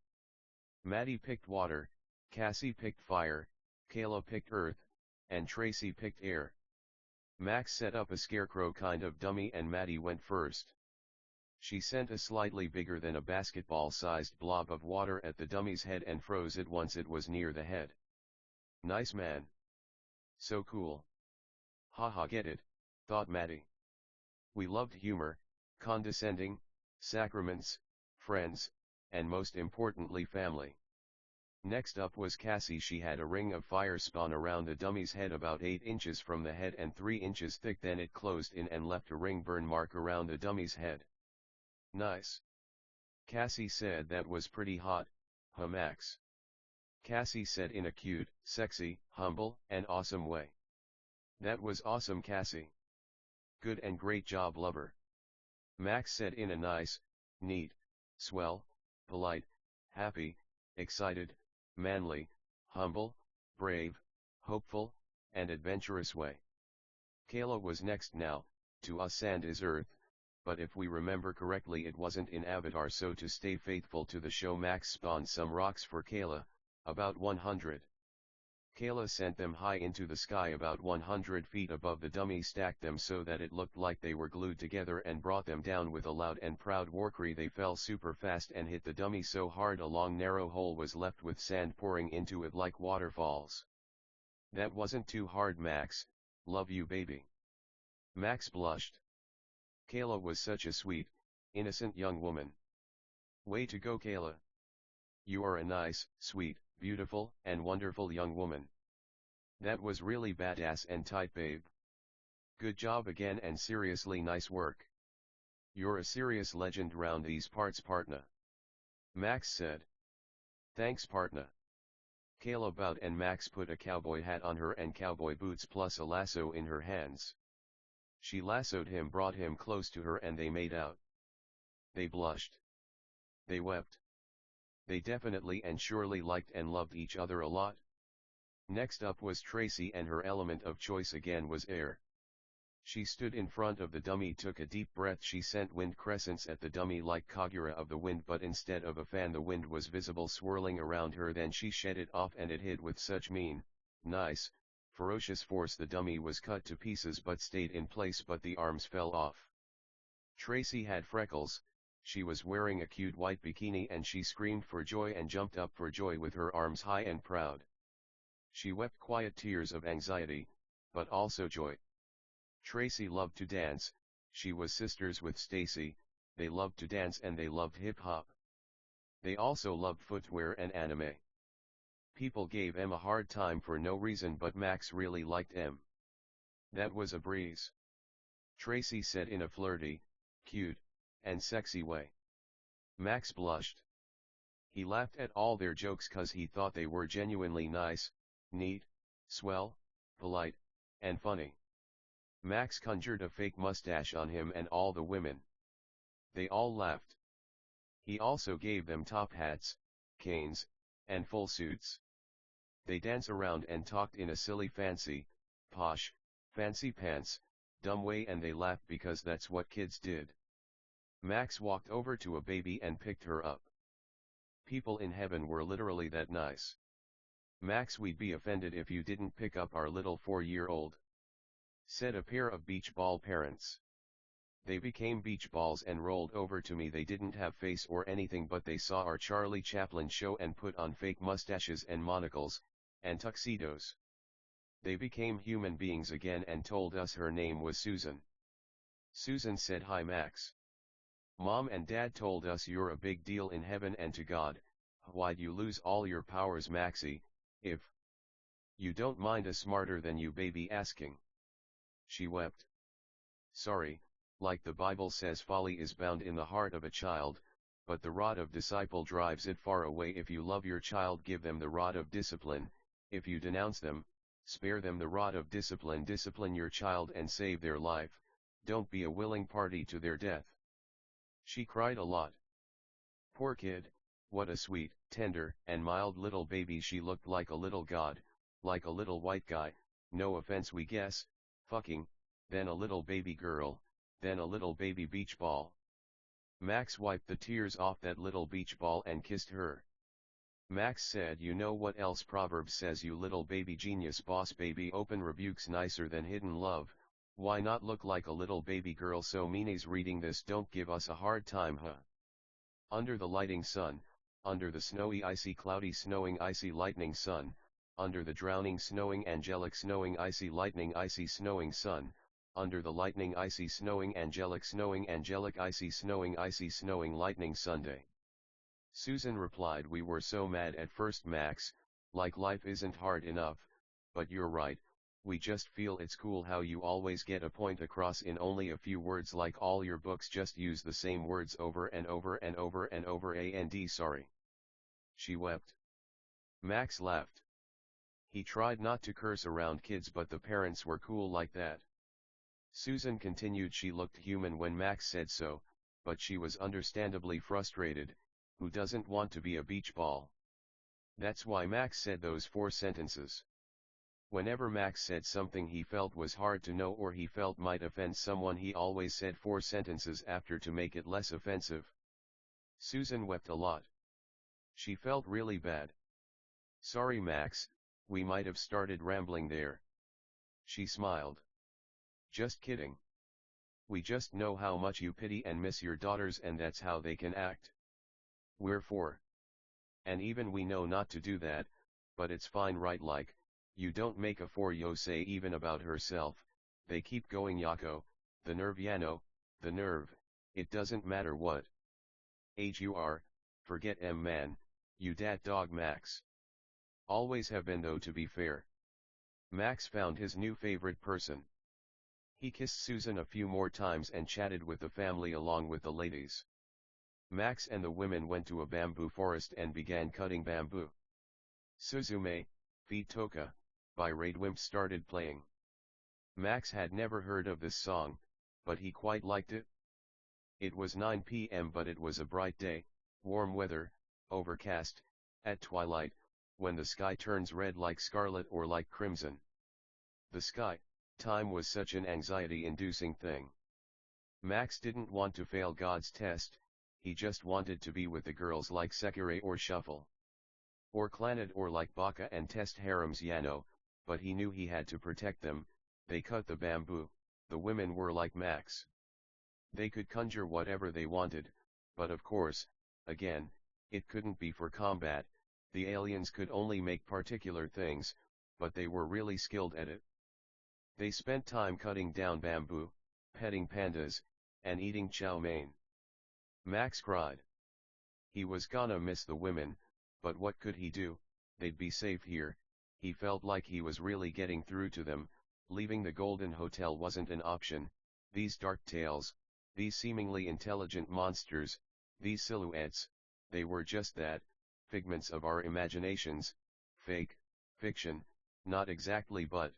Maddie picked water, Cassie picked fire, Kayla picked earth, and Tracy picked air. Max set up a scarecrow kind of dummy and Maddie went first. She sent a slightly bigger than a basketball-sized blob of water at the dummy's head and froze it once it was near the head. "Nice man. So cool. Haha, get it, thought Maddie. We loved humor, condescending, sacraments, friends, and most importantly family. Next up was Cassie. She had a ring of fire spun around the dummy's head about 8 inches from the head and 3 inches thick, then it closed in and left a ring burn mark around the dummy's head. Nice. Cassie said. That was pretty hot, huh Max? Cassie said in a cute, sexy, humble, and awesome way. That was awesome, Cassie. Good and great job, lover. Max said in a nice, neat, swell, polite, happy, excited, manly, humble, brave, hopeful, and adventurous way. Kayla was next. Now, to us sand is earth, but if we remember correctly it wasn't in Avatar, so to stay faithful to the show Max spawned some rocks for Kayla, about 100. Kayla sent them high into the sky about 100 feet above the dummy, stacked them so that it looked like they were glued together, and brought them down with a loud and proud warcry. They fell super fast and hit the dummy so hard a long narrow hole was left with sand pouring into it like waterfalls. That wasn't too hard, Max, love you baby. Max blushed. Kayla was such a sweet, innocent young woman. Way to go, Kayla. You are a nice, sweet, beautiful, and wonderful young woman. That was really badass and tight, babe. Good job again, and seriously nice work. You're a serious legend round these parts, partner. Max said. Thanks, partner. Kayla bowed and Max put a cowboy hat on her and cowboy boots plus a lasso in her hands. She lassoed him, brought him close to her, and they made out. They blushed. They wept. They definitely and surely liked and loved each other a lot. Next up was Tracy, and her element of choice again was air. She stood in front of the dummy, took a deep breath. She sent wind crescents at the dummy like Kagura of the wind, but instead of a fan the wind was visible swirling around her. Then she shed it off and it hit with such mean, nice, ferocious force the dummy was cut to pieces but stayed in place, but the arms fell off. Tracy had freckles, she was wearing a cute white bikini, and she screamed for joy and jumped up for joy with her arms high and proud. She wept quiet tears of anxiety, but also joy. Tracy loved to dance, she was sisters with Stacy, they loved to dance and they loved hip-hop. They also loved footwear and anime. People gave Em a hard time for no reason, but Max really liked Em. That was a breeze. Tracy said in a flirty, cute, and sexy way. Max blushed. He laughed at all their jokes cause he thought they were genuinely nice, neat, swell, polite, and funny. Max conjured a fake mustache on him and all the women. They all laughed. He also gave them top hats, canes, and full suits. They danced around and talked in a silly fancy pants, dumb way, and they laughed because that's what kids did. Max walked over to a baby and picked her up. People in heaven were literally that nice. Max, we'd be offended if you didn't pick up our little 4-year-old, said a pair of beach ball parents. They became beach balls and rolled over to me. They didn't have face or anything, but they saw our Charlie Chaplin show and put on fake mustaches and monocles, and tuxedos. They became human beings again and told us her name was Susan. Susan said, "Hi Max. Mom and Dad told us you're a big deal in heaven, and to God, why'd you lose all your powers, Maxie, if you don't mind a smarter than you baby asking?" She wept. Sorry, like the Bible says, folly is bound in the heart of a child, but the rod of disciple drives it far away. If you love your child, give them the rod of discipline. If you denounce them, spare them the rod of discipline. Discipline your child and save their life, don't be a willing party to their death. She cried a lot. Poor kid, what a sweet, tender, and mild little baby. She looked like a little god, like a little white guy, no offense we guess, fucking, then a little baby girl, then a little baby beach ball. Max wiped the tears off that little beach ball and kissed her. Max said, "You know what else Proverbs says, you little baby genius boss baby, open rebukes nicer than hidden love. Why not look like a little baby girl?" So meanies reading this, don't give us a hard time, huh? Under the lighting sun, under the snowy icy cloudy snowing icy lightning sun, under the drowning snowing angelic snowing icy snowing sun, under the lightning icy snowing angelic icy snowing lightning Sunday. Susan replied, we were so mad at first, Max, like life isn't hard enough, but you're right, we just feel it's cool how you always get a point across in only a few words, like all your books just use the same words over and over and over and over and sorry. She wept. Max laughed. He tried not to curse around kids, but the parents were cool like that. Susan continued, she looked human when Max said so, but she was understandably frustrated. Who doesn't want to be a beach ball? That's why Max said those 4 sentences. Whenever Max said something he felt was hard to know or he felt might offend someone, he always said 4 sentences after to make it less offensive. Susan wept a lot. She felt really bad. Sorry, Max, we might have started rambling there. She smiled. Just kidding. We just know how much you pity and miss your daughters, and that's how they can act. We're 4. And even we know not to do that, but it's fine, right? Like, you don't make a 4-yo say even about herself. They keep going, Yako, the nerve, Yano, the nerve, it doesn't matter what age you are, forget man, you dat dog Max. Always have been though, to be fair. Max found his new favorite person. He kissed Susan a few more times and chatted with the family along with the ladies. Max and the women went to a bamboo forest and began cutting bamboo. Suzume, Feet Toka, by Radwimp started playing. Max had never heard of this song, but he quite liked it. It was 9 p.m. but it was a bright day, warm weather, overcast, at twilight, when the sky turns red like scarlet or like crimson. The sky, time was such an anxiety-inducing thing. Max didn't want to fail God's test, he just wanted to be with the girls like Sekire or Shuffle. Or Clannad or like Baka and test harems Yano, but he knew he had to protect them. They cut the bamboo, the women were like Max. They could conjure whatever they wanted, but of course, again, it couldn't be for combat. The aliens could only make particular things, but they were really skilled at it. They spent time cutting down bamboo, petting pandas, and eating chow mein. Max cried. He was gonna miss the women, but what could he do? They'd be safe here. He felt like he was really getting through to them. Leaving the Golden Hotel wasn't an option. These dark tales, these seemingly intelligent monsters, these silhouettes, they were just that, figments of our imaginations, fake, fiction, not exactly, but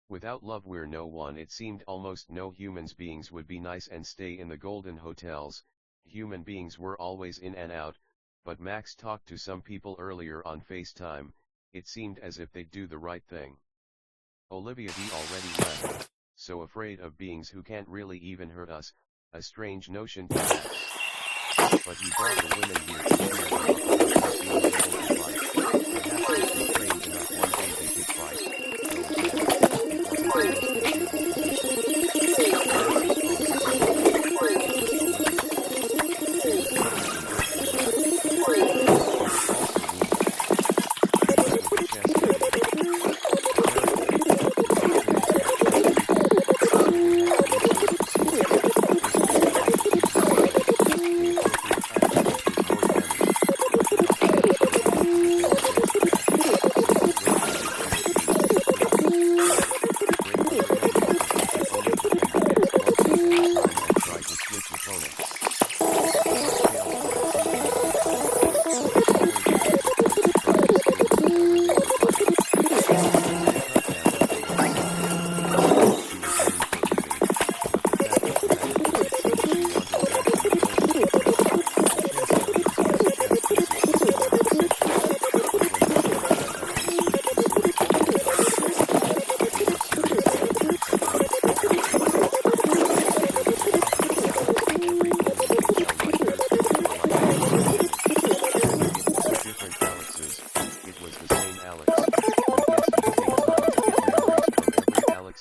without love we're no one. It seemed almost no humans beings would be nice and stay in the Golden Hotels. Human beings were always in and out, but Max talked to some people earlier on FaceTime. It seemed as if they'd do the right thing. Olivia D already left, so afraid of beings who can't really even hurt us, a strange notion to Max. But he brought the women here to hear them being able to fight. Perhaps if they trained enough one day they could fight. Though again, it wasn't the most enviable position.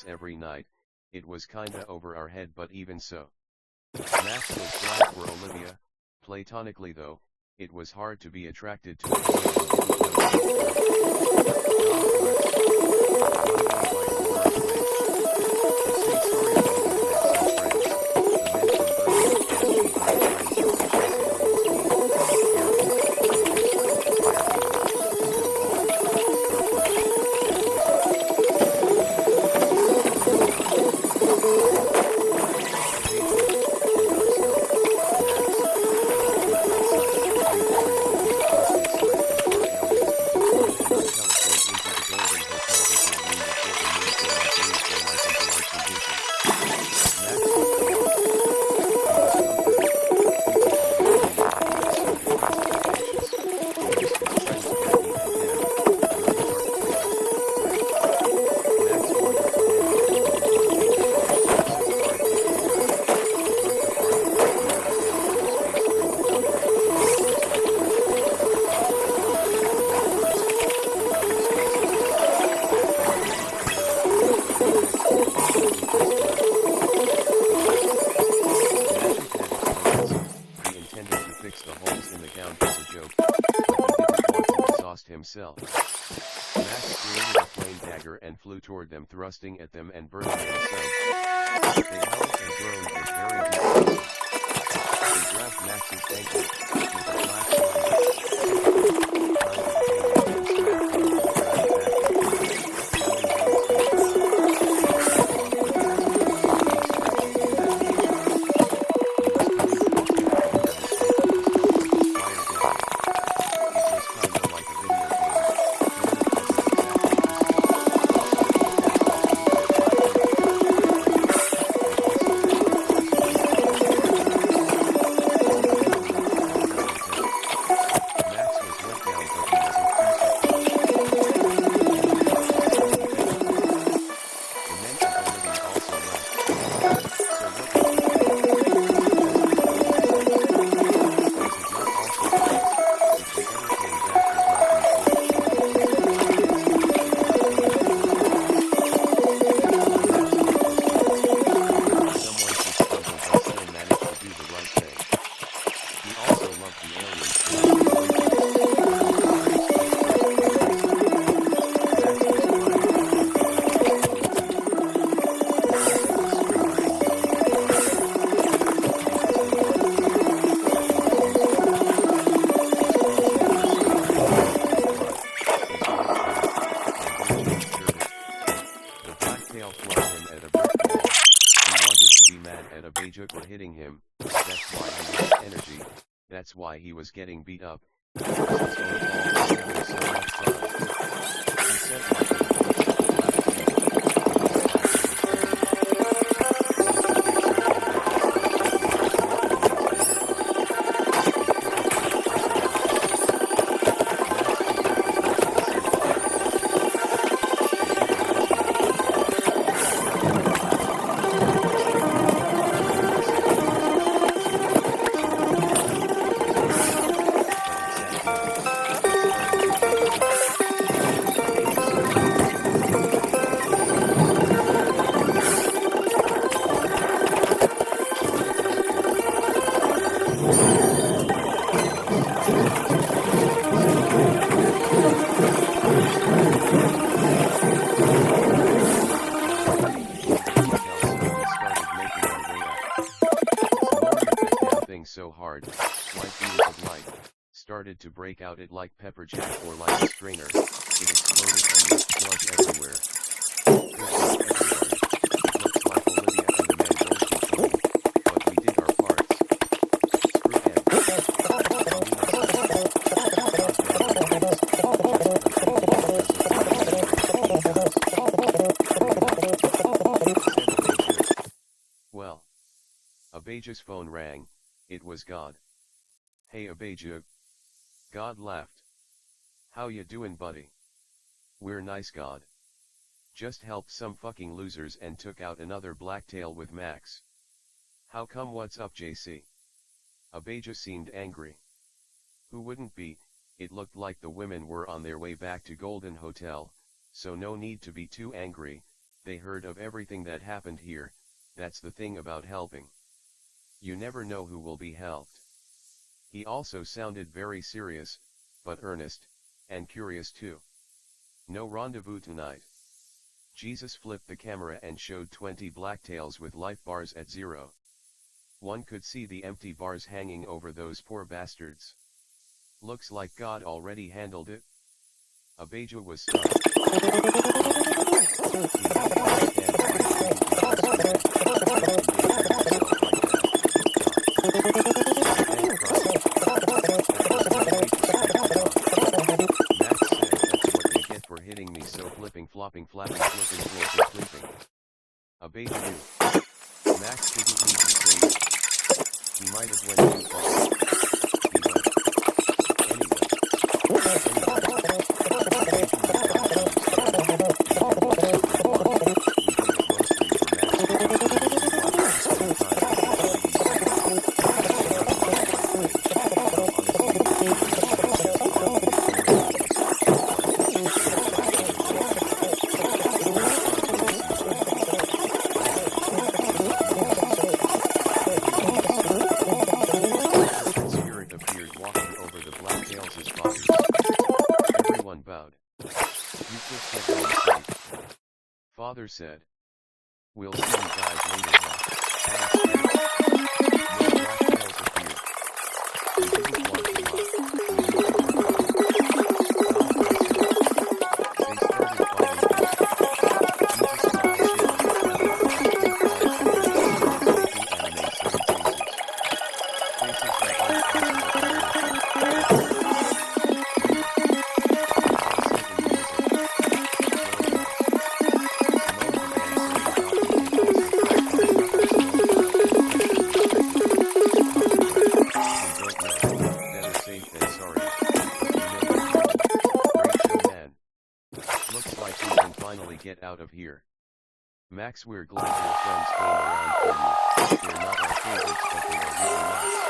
Every night, it was kinda over our head, but even so. Max was glad for Olivia. Platonically though, it was hard to be attracted to a woman who didn't know cell. Max created a flame dagger and flew toward them, thrusting at them and burning themselves. They howled and groaned with very deep voices. They grabbed Max's ankle with a flash line, tried to detain him and smacked him on the ground back and forth, pounding hands and for hitting him. That's why he lost energy, that's why he was getting beat up, because his own fault for having so much fun. He said like he so hard, white beams of light started to break out it like pepper jack or like a strainer. It exploded and left blood everywhere. It looks like Olivia and the man both were funny, but we did our parts. Screw him. Well, Abijah's phone rang. It was God. Hey Abijah. God laughed. How ya doing, buddy? We're nice, God. Just helped some fucking losers and took out another blacktail with Max. How come, what's up, JC? Abijah seemed angry. Who wouldn't be? It looked like the women were on their way back to Golden Hotel, so no need to be too angry. They heard of everything that happened here. That's the thing about helping. You never know who will be helped. He also sounded very serious, but earnest, and curious too. No rendezvous tonight. Jesus flipped the camera and showed 20 blacktails with life bars at 0. One could see the empty bars hanging over those poor bastards. Looks like God already handled it. Abijah was stunned. Flopping, flapping, flipping, flipping, flipping. Abijah knew. Max didn't need to say it. He might have went too far. He went. Anyway. said. We'll see you guys later, huh? Added Spirit. More black tails appeared. We didn't want to lie. We knew they were coming. They started fighting back. Jesus smiled shaking the camera with his pink white beard and started making anime silly faces. Faces that aren't possible in real life. Later. They all said in unison. Well guys. Simone began saying about we can also crack on another Simone felt no pressure respected. Copyright. We don't know. Better safe than sorry. But you know the drill. Great show man. Looks like we can finally get out of here. Max, we're glad your friends came around for you. They're not our favorites but they are really nice.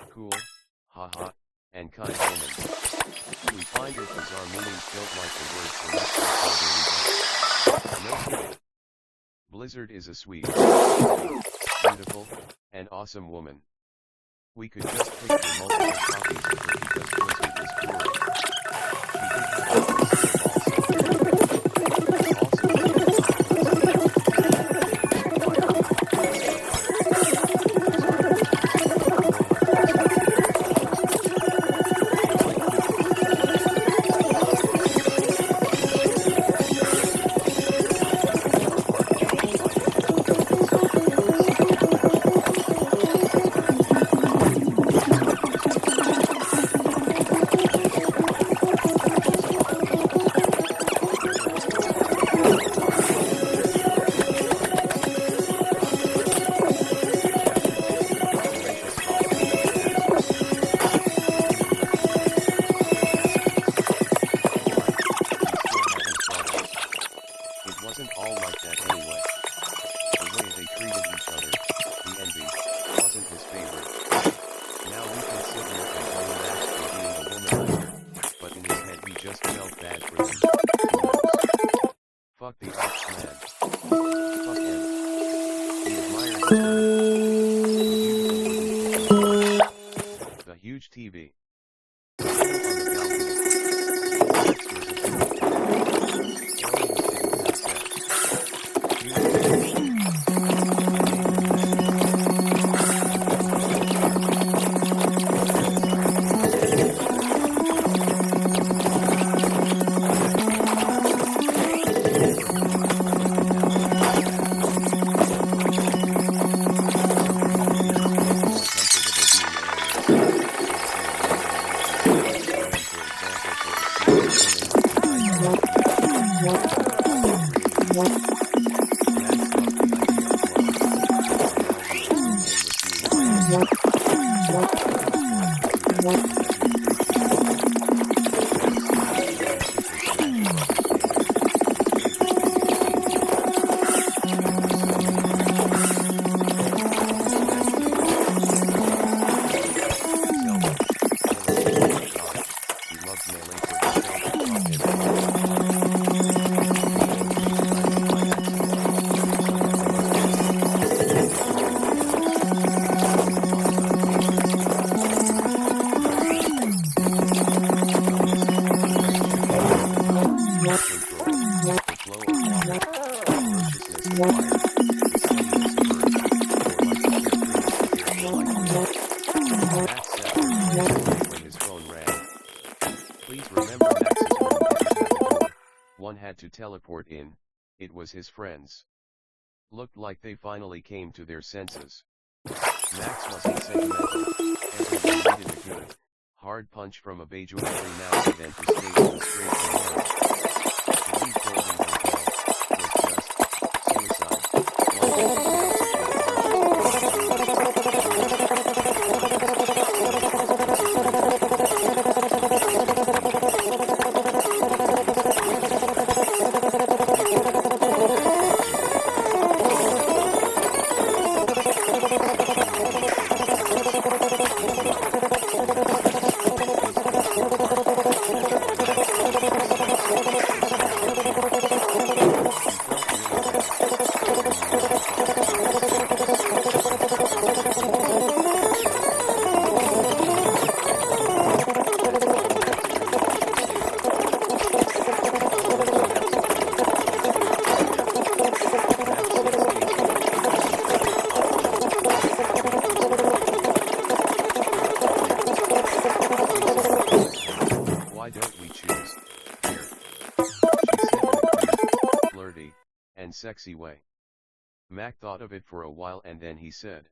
Cool, haha, and kind woman. We find her bizarre meanings don't like the word celestial, so there we go. No kidding. Blizzard is a sweet, beautiful, and awesome woman. We could just picture multiple copies of her because Blizzard is cool. She did have a Fuck the ox man. Fuck him. He admired the bird. The huge TV. On the balcony. Max was a fool. Aliens didn't have sex. Humans to teleport in, it was his friends. Looked like they finally came to their senses. Max wasn't sentimental, everyone needed a good, hard punch from a Beiju every now and then to stay on the straight and narrow. To leave Golden Hotel was just suicide. One day he announced it with a Why don't we choose, here? She said in a cute, flirty, and sexy way. Mac thought of it for a while and then he said,